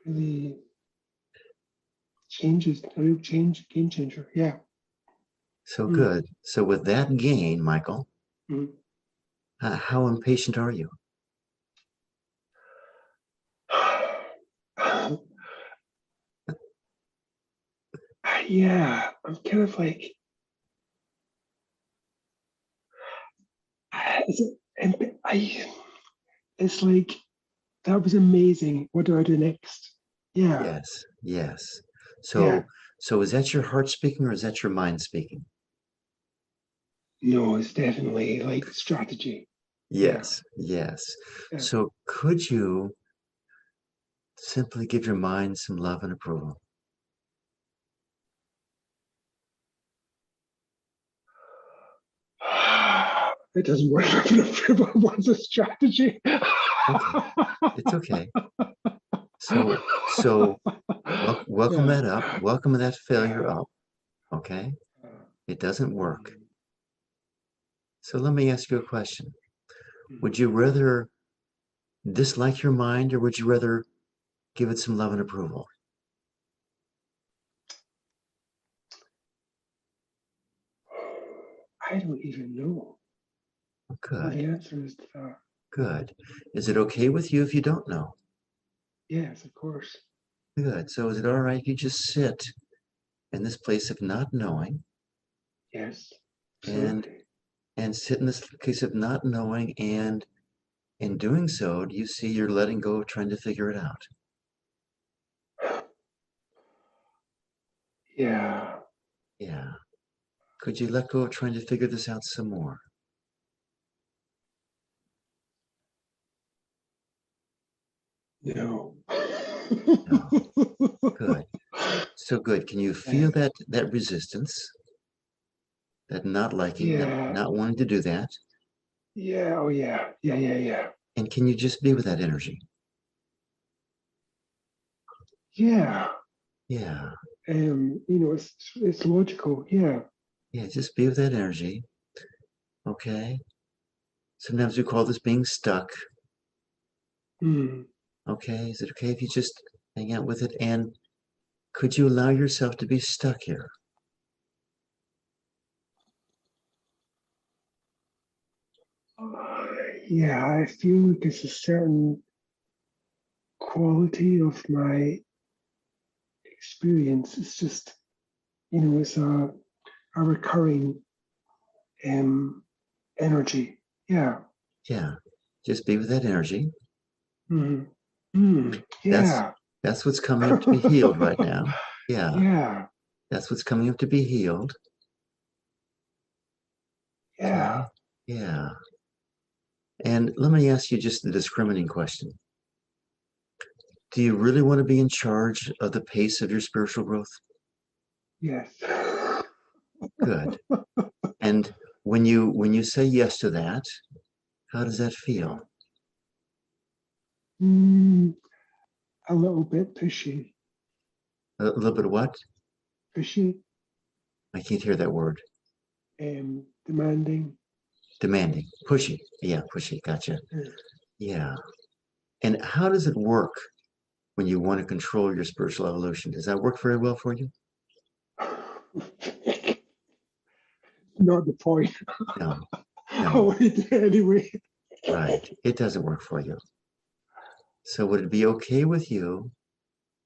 Speaker 3: really changes, a real change, game changer. Yeah.
Speaker 2: So good. So with that gain, Michael, how impatient are you?
Speaker 3: Yeah, I'm kind of like, it's like, that was amazing. What do I do next? Yeah.
Speaker 2: Yes. Yes.
Speaker 3: Yeah.
Speaker 2: So is that your heart speaking or is that your mind speaking?
Speaker 3: No, it's definitely like strategy.
Speaker 2: Yes. Yes.
Speaker 3: Yeah.
Speaker 2: So could you simply give your mind some love and approval?
Speaker 3: It doesn't work for what's a strategy.
Speaker 2: Okay. It's okay. So welcome
Speaker 3: Yeah.
Speaker 2: that up. Welcome that failure up. Okay. It doesn't work. So let me ask you a question. Would you rather dislike your mind or would you rather give it some love and approval?
Speaker 3: I don't even know what the
Speaker 2: Good.
Speaker 3: answer is to that.
Speaker 2: Good. Is it okay with you if you don't know?
Speaker 3: Yes, of course.
Speaker 2: Good. So is it all right if you just sit in this place of not knowing
Speaker 3: Yes,
Speaker 2: and
Speaker 3: absolutely.
Speaker 2: sit in this case of not knowing, and in doing so, do you see you're letting go of trying to figure it out?
Speaker 3: Yeah.
Speaker 2: Yeah. Could you let go of trying to figure this out some more?
Speaker 3: No.
Speaker 2: No. Good. So good. Can you feel that resistance, that not liking, that
Speaker 3: Yeah.
Speaker 2: not wanting to do that?
Speaker 3: Yeah. Oh, yeah. Yeah. Yeah. Yeah.
Speaker 2: And can you just be with that energy?
Speaker 3: Yeah.
Speaker 2: Yeah.
Speaker 3: It's logical. Yeah.
Speaker 2: Yeah. Just be with that energy. Okay. Sometimes we call this being stuck.
Speaker 3: Mm.
Speaker 2: Okay, is it okay if you just hang out with it? And could you allow yourself to be stuck here?
Speaker 3: Yeah, I feel like there's a certain quality of my experience. It's just, it's a recurring energy. Yeah.
Speaker 2: Yeah, just be with that energy.
Speaker 3: Mm. Mm.
Speaker 2: That's
Speaker 3: Yeah.
Speaker 2: that's what's coming up to be healed right now. Yeah,
Speaker 3: Yeah.
Speaker 2: that's what's coming up to be healed.
Speaker 3: Yeah.
Speaker 2: Okay. Yeah. And let me ask you just the discriminating question. Do you really want to be in charge of the pace of your spiritual growth?
Speaker 3: Yes.
Speaker 2: Good. And when you say yes to that, how does that
Speaker 3: Yeah.
Speaker 2: feel?
Speaker 3: A little bit pushy.
Speaker 2: A little bit of what?
Speaker 3: Pushy.
Speaker 2: I can't hear that word.
Speaker 3: Demanding.
Speaker 2: Demanding. Pushy. Yeah, pushy. Gotcha.
Speaker 3: Yeah.
Speaker 2: Yeah. And how does it work when you want to control your spiritual evolution? Does that work very well for you?
Speaker 3: Not the point.
Speaker 2: No.
Speaker 3: I
Speaker 2: No.
Speaker 3: want to do it anyway.
Speaker 2: Right. It doesn't work for you. So would it be okay with you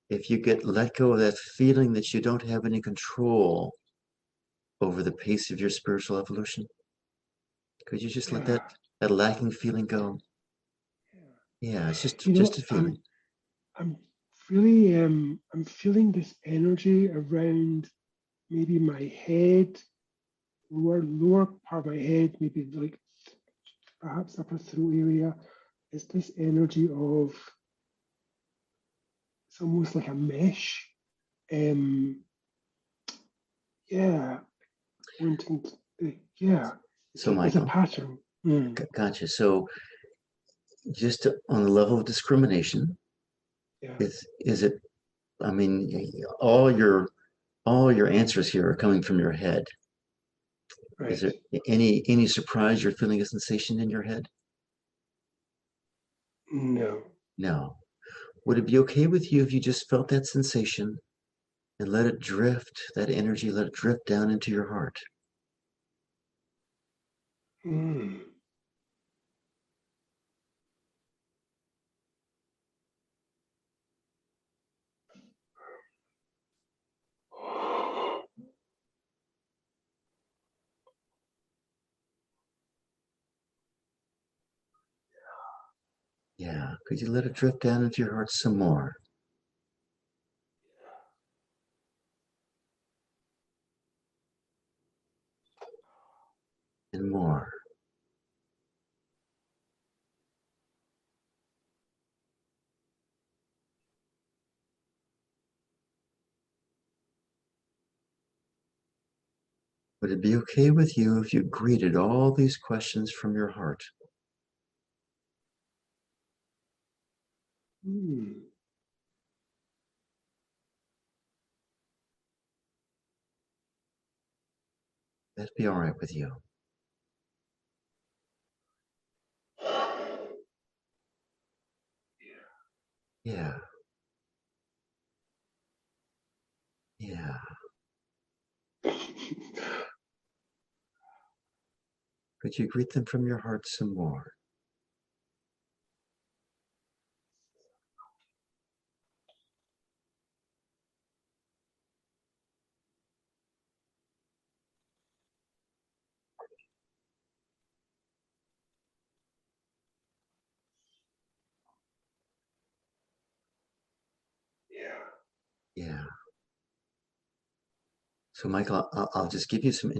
Speaker 2: if you get let go of that feeling that you don't have any control over the pace of your spiritual evolution? Could you just let
Speaker 3: Yeah.
Speaker 2: that lacking feeling go? Yeah, it's
Speaker 3: You
Speaker 2: just
Speaker 3: know,
Speaker 2: a feeling.
Speaker 3: I'm really I'm feeling this energy around maybe my head, lower part of my head, maybe like perhaps upper throat area. Is this energy of it's almost like a mesh. Um, yeah, wanting to, yeah,
Speaker 2: So,
Speaker 3: it's a
Speaker 2: Michael,
Speaker 3: pattern. Mm,
Speaker 2: gotcha. So, just on the level of discrimination,
Speaker 3: yeah,
Speaker 2: is it? I mean, all your answers here are coming from your head. Is
Speaker 3: right.
Speaker 2: there any surprise you're feeling a sensation in your head?
Speaker 3: No.
Speaker 2: No. Would it be okay with you if you just felt that sensation and let it drift, that energy, let it drift down into your heart?
Speaker 3: Mm.
Speaker 2: Yeah. Could you let it drift down into your heart some more and more? Would it be okay with you if you greeted all these questions from your heart?
Speaker 3: Mm.
Speaker 2: That'd be all right with you. Yeah. Yeah. Could you greet them from your heart some more?
Speaker 3: Yeah.
Speaker 2: Yeah. So, Michael, I'll just give you some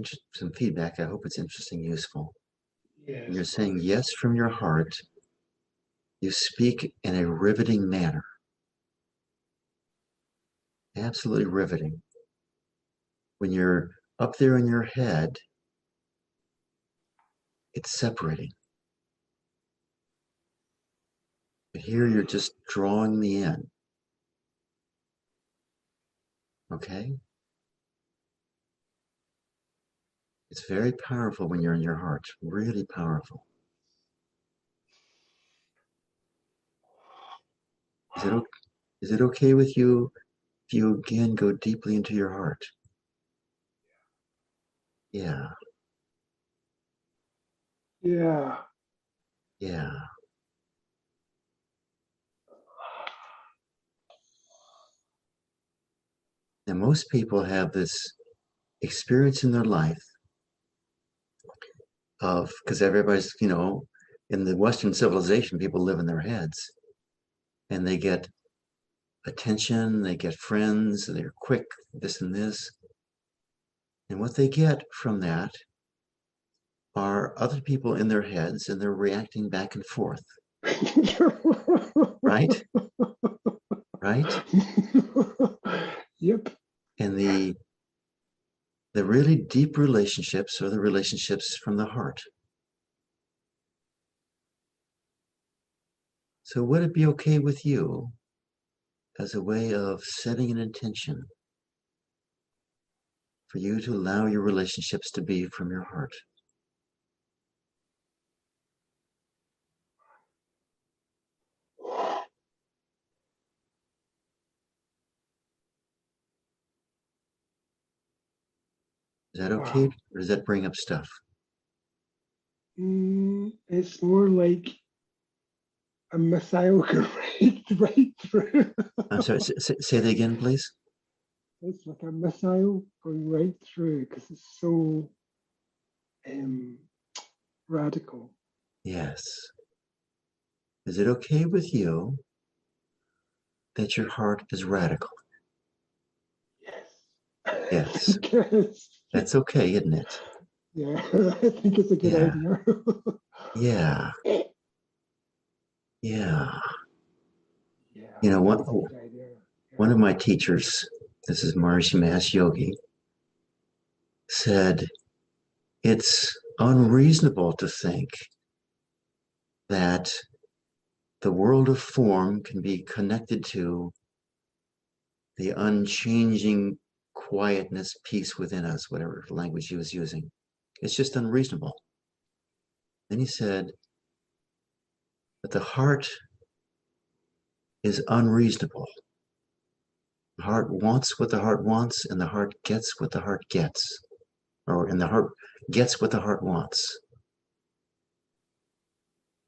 Speaker 2: feedback. I hope it's interesting, useful. When
Speaker 3: Yes,
Speaker 2: you're saying
Speaker 3: please.
Speaker 2: yes from your heart, you speak in a riveting manner, absolutely riveting. When you're up there in your head, it's separating. But here you're just drawing me in. Okay? It's very powerful when you're in your heart, really powerful. Is it, is it okay with you if you again go deeply into your heart? Yeah,
Speaker 3: Yeah.
Speaker 2: yeah. And most people have this experience in their life of, because everybody's, in the Western civilization, people live in their heads and they get attention, they get friends, they're quick, this and this. And what they get from that are other people in their heads and they're reacting back and forth, right? Right?
Speaker 3: Yep.
Speaker 2: And the really deep relationships are the relationships from the heart. So would it be okay with you as a way of setting an intention for you to allow your relationships to be from your heart? Is that okay?
Speaker 3: Wow.
Speaker 2: Or does that bring up stuff?
Speaker 3: It's more like a missile going right through.
Speaker 2: I'm sorry, say that again, please.
Speaker 3: It's like a missile going right through because it's so um, radical.
Speaker 2: Yes. Is it okay with you that your heart is radical?
Speaker 3: Yes.
Speaker 2: Yes.
Speaker 3: Yes.
Speaker 2: That's okay, isn't it?
Speaker 3: Yeah, I think it's a good
Speaker 2: Yeah.
Speaker 3: idea.
Speaker 2: Yeah. Yeah.
Speaker 3: Yeah,
Speaker 2: You know,
Speaker 3: that's a good idea.
Speaker 2: one of my teachers, this is Maharishi Mahesh Yogi, said it's unreasonable to think that the world of form can be connected to the unchanging quietness, peace within us, whatever language he was using. It's just unreasonable. Then he said, but the heart is unreasonable. The heart wants what the heart wants, and the heart gets what the heart gets, and the heart gets what the heart wants.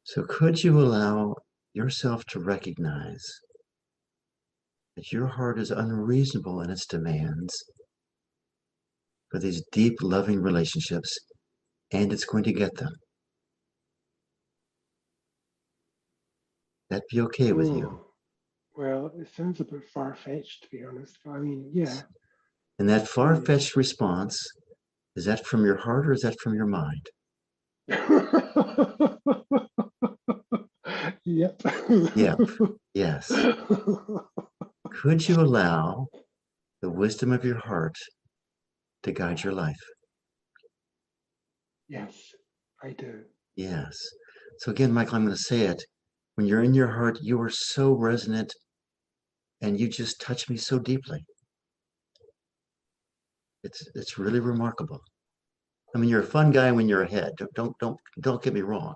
Speaker 2: So could you allow yourself to recognize that your heart is unreasonable in its demands for these deep, loving relationships, and it's going to get them? That'd be okay with you.
Speaker 3: Oh, well, it sounds a bit far-fetched, to be honest. But I mean, yeah.
Speaker 2: And that far-fetched response, is that from your heart or is that from your mind?
Speaker 3: Yep.
Speaker 2: Yep. Yes. Could you allow the wisdom of your heart to guide your life?
Speaker 3: Yes, I do.
Speaker 2: Yes. So again, Michael, I'm going to say it. When you're in your heart, you are so resonant and you just touch me so deeply. It's really remarkable. I mean, you're a fun guy when you're ahead. Don't get me wrong.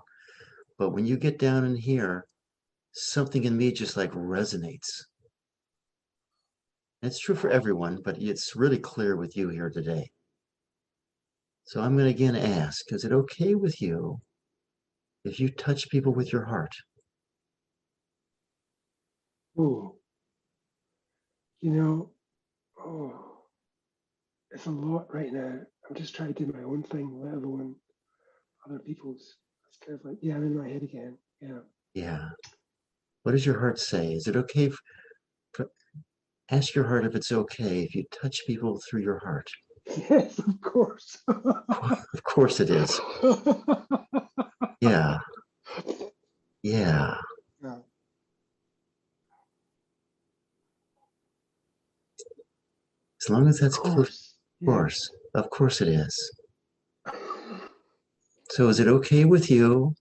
Speaker 2: But when you get down in here, something in me just like resonates. It's true for everyone, but it's really clear with you here today. So I'm going to again ask, is it okay with you if you touch people with your heart?
Speaker 3: Oh, you know, oh, it's a lot right now. I'm just trying to do my own thing, let alone other people's. It's kind of like, yeah, I'm in my head again. Yeah.
Speaker 2: Yeah. What does your heart say? Is it okay? Ask your heart if it's okay if you touch people through your heart.
Speaker 3: Yes, of course.
Speaker 2: Of course it is. Yeah. Yeah.
Speaker 3: Yeah.
Speaker 2: As long as
Speaker 3: Of
Speaker 2: that's clear,
Speaker 3: course. Yeah.
Speaker 2: of course it is. So is it okay with you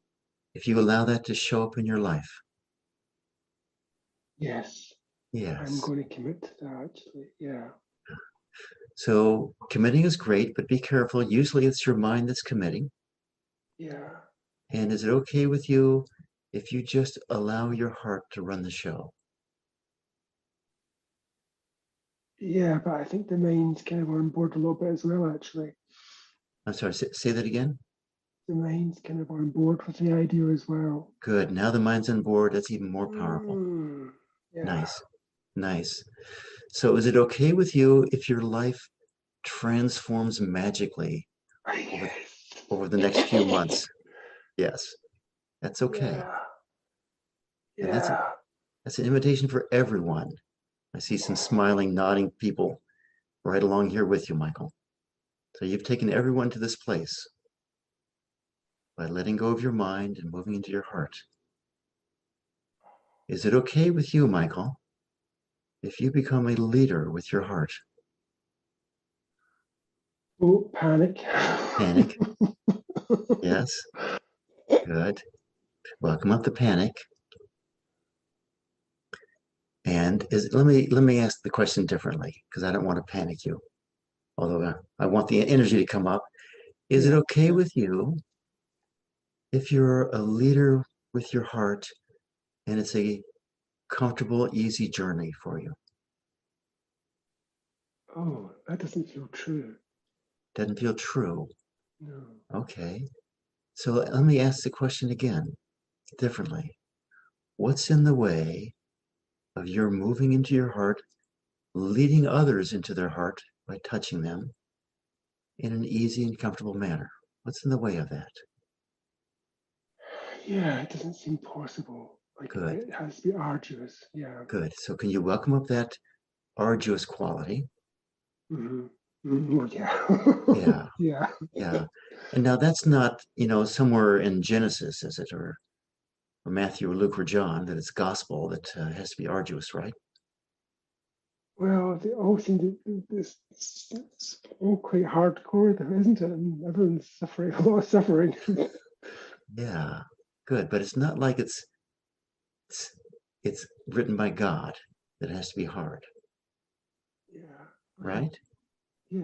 Speaker 2: if you allow that to show up in your life?
Speaker 3: Yes. I'm
Speaker 2: Yes.
Speaker 3: going to commit to that actually. Yeah.
Speaker 2: So committing is great, but be careful. Usually it's your mind that's committing.
Speaker 3: Yeah.
Speaker 2: And is it okay with you if you just allow your heart to run the show?
Speaker 3: Yeah, but I think the mind's kind of on board a little bit as well, actually.
Speaker 2: I'm sorry, say that again.
Speaker 3: The mind's kind of on board with the idea as well.
Speaker 2: Good. Now the mind's on board. That's even more powerful.
Speaker 3: Mm, yeah.
Speaker 2: Nice. Nice. So is it okay with you if your life transforms magically
Speaker 3: Yes.
Speaker 2: over the next few months? Yes, that's okay.
Speaker 3: Yeah.
Speaker 2: And
Speaker 3: Yeah.
Speaker 2: that's an invitation for everyone. I see some smiling, nodding people right along here with you, Michael. So you've taken everyone to this place by letting go of your mind and moving into your heart. Is it okay with you, Michael, if you become a leader with your heart?
Speaker 3: Oh, panic.
Speaker 2: Panic? Yes. Good. Welcome up the panic. And let me ask the question differently, because I don't want to panic you. Although I want the energy to come up. Is it
Speaker 3: Yeah,
Speaker 2: okay
Speaker 3: yeah.
Speaker 2: with you if you're a leader with your heart and it's a comfortable, easy journey for you?
Speaker 3: Oh, that doesn't feel true.
Speaker 2: Doesn't feel true.
Speaker 3: No.
Speaker 2: Okay. So let me ask the question again, differently. What's in the way of your moving into your heart, leading others into their heart by touching them in an easy and comfortable manner? What's in the way of that?
Speaker 3: Yeah, it doesn't seem possible. Like
Speaker 2: Good,
Speaker 3: it has to be arduous. Yeah.
Speaker 2: good. So can you welcome up that arduous quality?
Speaker 3: Mm-hmm. Mm-hmm. Well,
Speaker 2: Yeah,
Speaker 3: yeah. Yeah.
Speaker 2: yeah. And now that's not, somewhere in Genesis, is it, or Matthew or Luke or John, that it's gospel that has to be arduous, right?
Speaker 3: Well, they all seem to it's all quite hardcore, though, isn't it? And everyone's suffering a lot of suffering.
Speaker 2: Yeah, good. But it's not like it's, it's written by God that it has to be hard,
Speaker 3: Yeah. Well,
Speaker 2: right?
Speaker 3: yeah.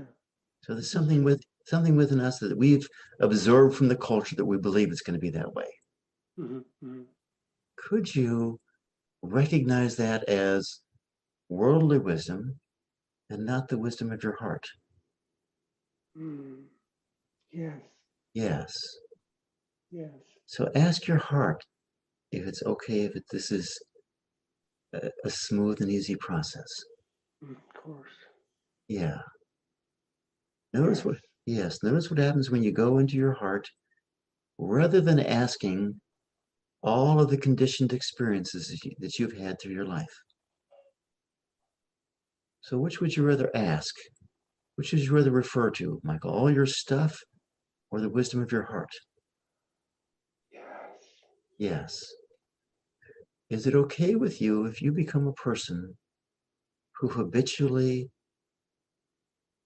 Speaker 2: So there's
Speaker 3: That's true.
Speaker 2: something within us that we've absorbed from the culture that we believe it's going to be that way.
Speaker 3: Mm-hmm. Mm-hmm.
Speaker 2: Could you recognize that as worldly wisdom and not the wisdom of your heart?
Speaker 3: Mm. Yes.
Speaker 2: Yes.
Speaker 3: Yes.
Speaker 2: So ask your heart if it's okay if this is a smooth and easy process.
Speaker 3: Of course.
Speaker 2: Yeah.
Speaker 3: Yes.
Speaker 2: Notice what happens when you go into your heart rather than asking all of the conditioned experiences that you've had through your life. So which would you rather ask? Which would you rather refer to, Michael? All your stuff or the wisdom of your heart?
Speaker 3: Yes.
Speaker 2: Yes. Is it okay with you if you become a person who habitually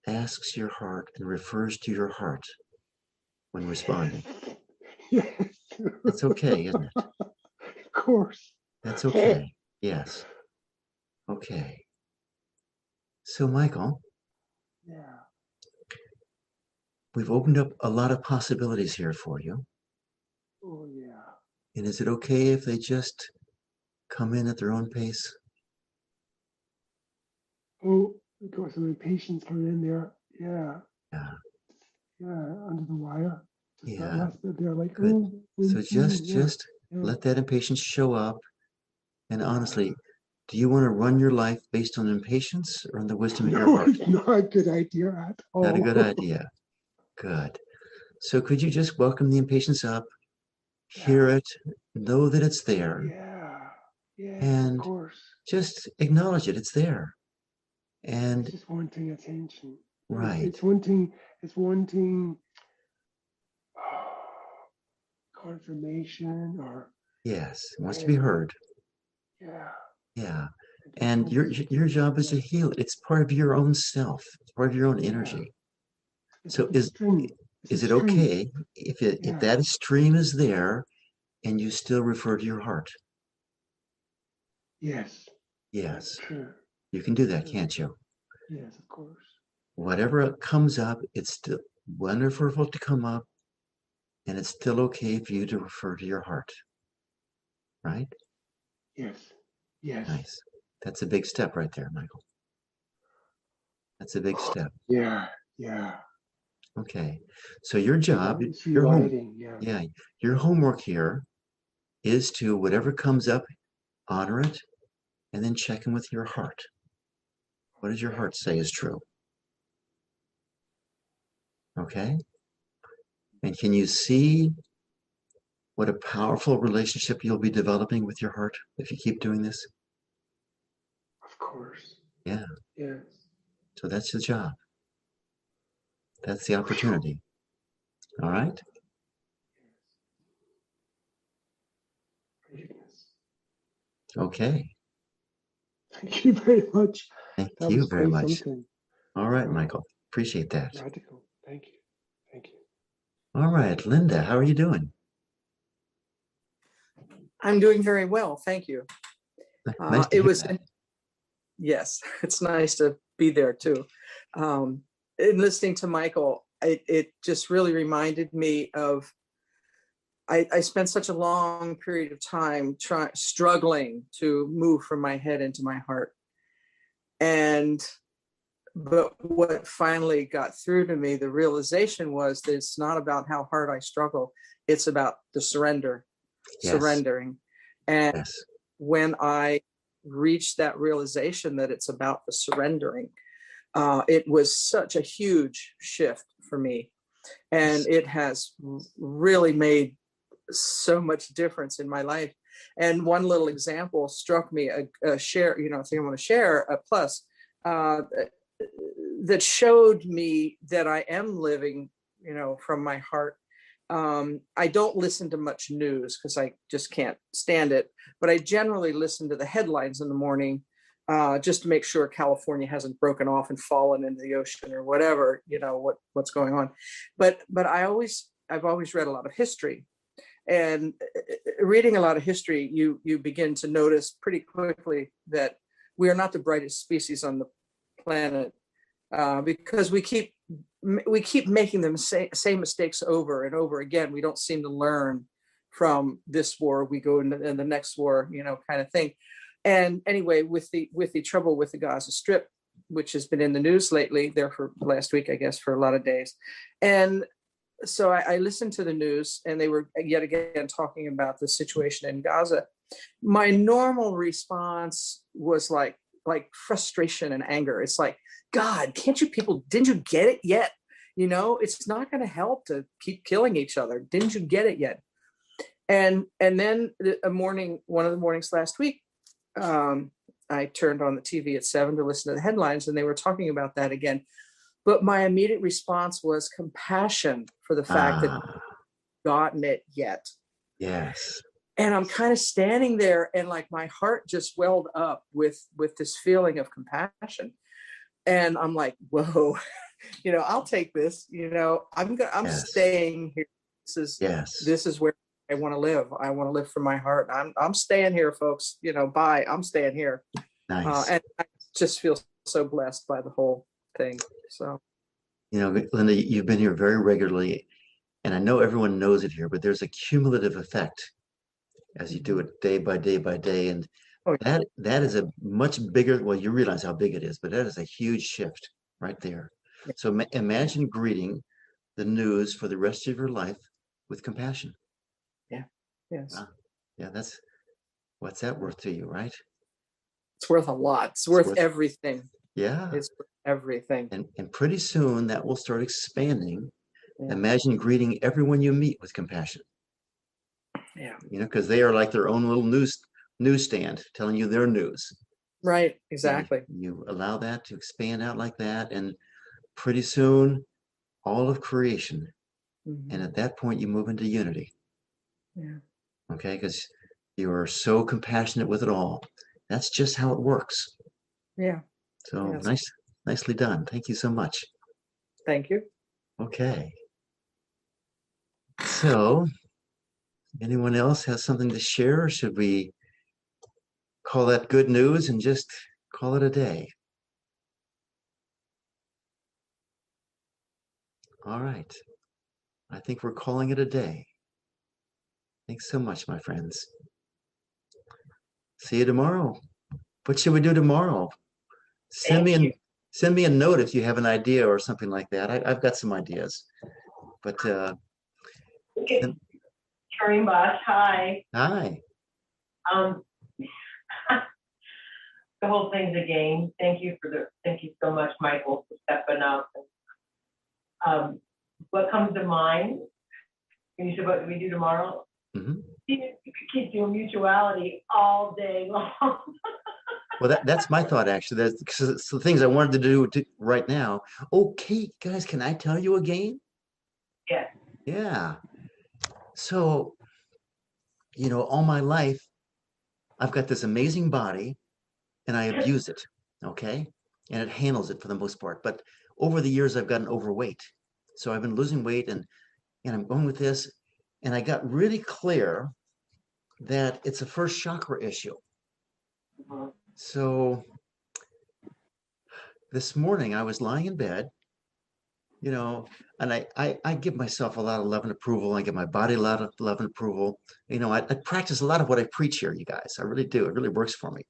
Speaker 2: asks your heart and refers to your heart when responding?
Speaker 3: Yes.
Speaker 2: That's okay, isn't it?
Speaker 3: Of course.
Speaker 2: That's okay. Yes. Okay. So, Michael,
Speaker 3: Yeah.
Speaker 2: we've opened up a lot of possibilities here for you.
Speaker 3: Oh, yeah.
Speaker 2: And is it okay if they just come in at their own pace?
Speaker 3: Oh, we've got some impatience coming in there. Yeah.
Speaker 2: Yeah.
Speaker 3: Yeah. Under the wire. Just that
Speaker 2: Yeah.
Speaker 3: last bit there, like,
Speaker 2: Good.
Speaker 3: oh,
Speaker 2: So
Speaker 3: yeah.
Speaker 2: just
Speaker 3: Yeah.
Speaker 2: let that impatience show up. And
Speaker 3: Yeah.
Speaker 2: honestly, do you want to run your life based on impatience or on the wisdom of your
Speaker 3: No,
Speaker 2: heart?
Speaker 3: it's not a good idea at
Speaker 2: Not a
Speaker 3: all.
Speaker 2: good idea. Good. So could you just welcome the impatience up,
Speaker 3: Yeah.
Speaker 2: hear it, know that it's there,
Speaker 3: Yeah. Yes, of
Speaker 2: and
Speaker 3: course.
Speaker 2: just acknowledge it. It's there.
Speaker 3: It's
Speaker 2: And
Speaker 3: just wanting attention.
Speaker 2: right.
Speaker 3: It's wanting confirmation or
Speaker 2: Yes. It wants to be
Speaker 3: um,
Speaker 2: heard.
Speaker 3: yeah.
Speaker 2: Yeah.
Speaker 3: It just
Speaker 2: And
Speaker 3: wants
Speaker 2: your job is to
Speaker 3: yeah.
Speaker 2: heal it. It's part of your own self. It's part of your own
Speaker 3: Yeah.
Speaker 2: energy.
Speaker 3: It's
Speaker 2: So
Speaker 3: like a string. It's a
Speaker 2: is it
Speaker 3: string.
Speaker 2: okay if
Speaker 3: Yeah.
Speaker 2: that stream is there and you still refer to your heart?
Speaker 3: Yes. That's
Speaker 2: Yes.
Speaker 3: true.
Speaker 2: You can do
Speaker 3: That's
Speaker 2: that,
Speaker 3: true.
Speaker 2: can't you?
Speaker 3: Yes, of course.
Speaker 2: Whatever comes up, it's still wonderful to come up, and it's still okay for you to refer to your heart, right?
Speaker 3: Yes. Yes.
Speaker 2: Nice. That's a big step right there, Michael. That's a big step.
Speaker 3: Yeah, yeah.
Speaker 2: Okay. So your job,
Speaker 3: It's
Speaker 2: your home,
Speaker 3: rewriting, yeah.
Speaker 2: yeah, your homework here is to whatever comes up, honor it, and then check in with your heart. What does your heart say is true? Okay. And can you see what a powerful relationship you'll be developing with your heart if you keep doing this?
Speaker 3: Of course.
Speaker 2: Yeah.
Speaker 3: Yes.
Speaker 2: So that's the job. That's the opportunity. All right.
Speaker 3: Goodness.
Speaker 2: Okay.
Speaker 3: Thank you very much.
Speaker 2: Thank
Speaker 3: That
Speaker 2: you
Speaker 3: was
Speaker 2: very
Speaker 3: quite
Speaker 2: much.
Speaker 3: something.
Speaker 2: All right, Michael. Appreciate that.
Speaker 3: Radical. Thank you. Thank you.
Speaker 2: All right, Linda, how are you doing?
Speaker 4: I'm doing very well, thank you.
Speaker 2: Nice to
Speaker 4: It
Speaker 2: hear
Speaker 4: was,
Speaker 2: that.
Speaker 4: yes, it's nice to be there too. In listening to Michael, it just really reminded me of, I spent such a long period of time struggling to move from my head into my heart. But what finally got through to me, the realization was that it's not about how hard I struggle, it's about the
Speaker 2: Yes.
Speaker 4: surrendering. And
Speaker 2: Yes.
Speaker 4: when I reached that realization that it's about the surrendering, it was such a huge shift for me. And it has really made so much difference in my life. And one little example struck me, a share, thing I want to share, a plus, that showed me that I am living, from my heart. I don't listen to much news because I just can't stand it, but I generally listen to the headlines in the morning, just to make sure California hasn't broken off and fallen into the ocean or whatever, what's going on. But I've always read a lot of history, and reading a lot of history, you begin to notice pretty quickly that we are not the brightest species on the planet, because we keep making them same mistakes over and over again. We don't seem to learn from this war. We go into the next war, kind of thing. And anyway, with the trouble with the Gaza Strip, which has been in the news lately, there for last week, I guess, for a lot of days. And so I listened to the news, and they were yet again talking about the situation in Gaza. My normal response was like frustration and anger. It's like, God, didn't you get it yet? It's not going to help to keep killing each other. Didn't you get it yet? And then one of the mornings last week, I turned on the TV at 7 to listen to the headlines, and they were talking about that again. But my immediate response was compassion for the fact that I've gotten it yet.
Speaker 2: Yes.
Speaker 4: And I'm kind of standing there, and like my heart just welled up with this feeling of compassion. And I'm like, whoa, I'll take this. I'm
Speaker 2: Yes.
Speaker 4: staying here. This is where I want to live. I want to live from my heart. I'm staying here, folks. Bye. I'm staying here.
Speaker 2: Nice.
Speaker 4: And I just feel so blessed by the whole thing. So,
Speaker 2: Linda, you've been here very regularly, and I know everyone knows it here, but there's a cumulative effect as you do it day by day by day. And that is a much bigger, well, you realize how big it is, but that is a huge shift right there.
Speaker 4: Yeah.
Speaker 2: So imagine greeting the news for the rest of your life with compassion.
Speaker 4: Yeah. Yes.
Speaker 2: Wow. Yeah, what's that worth to you, right?
Speaker 4: It's worth a lot. It's worth everything.
Speaker 2: Yeah.
Speaker 4: It's worth everything.
Speaker 2: And pretty soon that will start expanding.
Speaker 4: Yeah.
Speaker 2: Imagine greeting everyone you meet with compassion.
Speaker 4: Yeah.
Speaker 2: Because they are like their own little newsstand telling you their news.
Speaker 4: Right. Exactly.
Speaker 2: And you allow that to expand out like that, and pretty soon all of creation. Mm-hmm. And at that point you move into unity.
Speaker 4: Yeah.
Speaker 2: Okay, because you are so compassionate with it all. That's just how it works.
Speaker 4: Yeah.
Speaker 2: So
Speaker 4: yes.
Speaker 2: Nicely done. Thank you so much.
Speaker 4: Thank you.
Speaker 2: Okay. So anyone else has something to share, or should we call that good news and just call it a day? All right. I think we're calling it a day. Thanks so much, my friends. See you tomorrow. What should we do tomorrow? Send send me a note if you have an idea or something like that. I've got some ideas, but
Speaker 1: Okay. Touring bus, hi.
Speaker 2: hi.
Speaker 1: Um, the whole thing's a game. Thank you so much, Michael, for stepping up. What comes to mind when you said what do we do tomorrow?
Speaker 2: Mhm.
Speaker 1: You could keep doing mutuality all day long.
Speaker 2: Well, that's my thought actually. That's because it's the things I wanted to do right now. Okay, guys, can I tell you a game?
Speaker 1: Yes.
Speaker 2: Yeah. So, all my life, I've got this amazing body and I abuse it. Okay. And it handles it for the most part. But over the years, I've gotten overweight. So I've been losing weight and I'm going with this. And I got really clear that it's a first chakra issue.
Speaker 1: Mhm.
Speaker 2: So this morning I was lying in bed, and I give myself a lot of love and approval. I give my body a lot of love and approval. I practice a lot of what I preach here, you guys. I really do. It really works for me.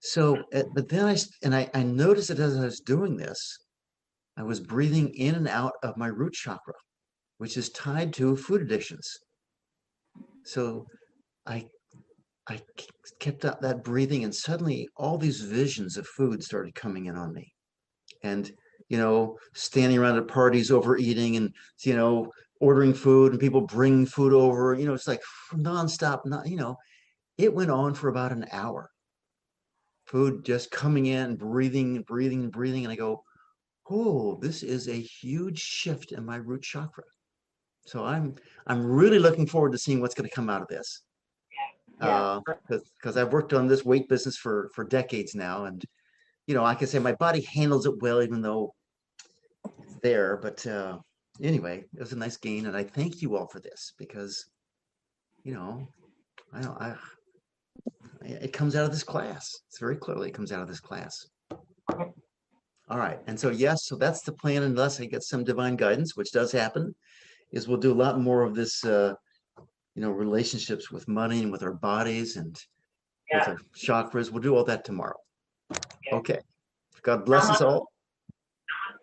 Speaker 2: So, but then I noticed that as I was doing this, I was breathing in and out of my root chakra, which is tied to food addictions. So I I kept up that breathing, and suddenly all these visions of food started coming in on me. And, standing around at parties overeating and, ordering food and people bringing food over, it's like nonstop, it went on for about an hour. Food just coming in, breathing, and breathing, and breathing. And I go, oh, this is a huge shift in my root chakra. So I'm really looking forward to seeing what's going to come out of this.
Speaker 1: Yeah.
Speaker 2: Because I've worked on this weight business for decades now, and I can say my body handles it well, even though it's there. But anyway, it was a nice gain, and I thank you all for this because it comes out of this class. It's very clearly it comes out of this class. All right, and so yes, so that's the plan, unless I get some divine guidance, which does happen. Is we'll do a lot more of this, relationships with money and with our bodies and with our chakras. We'll do all that tomorrow.
Speaker 1: Yeah.
Speaker 2: Okay. God bless us all.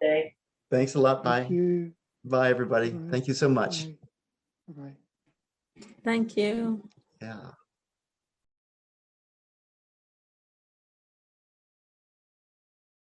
Speaker 1: Namaste.
Speaker 2: Thanks a lot.
Speaker 3: Thank
Speaker 2: Bye.
Speaker 3: you.
Speaker 2: Bye, everybody.
Speaker 3: Bye.
Speaker 2: Thank you so much.
Speaker 3: Bye. Bye.
Speaker 5: Thank you.
Speaker 2: Yeah.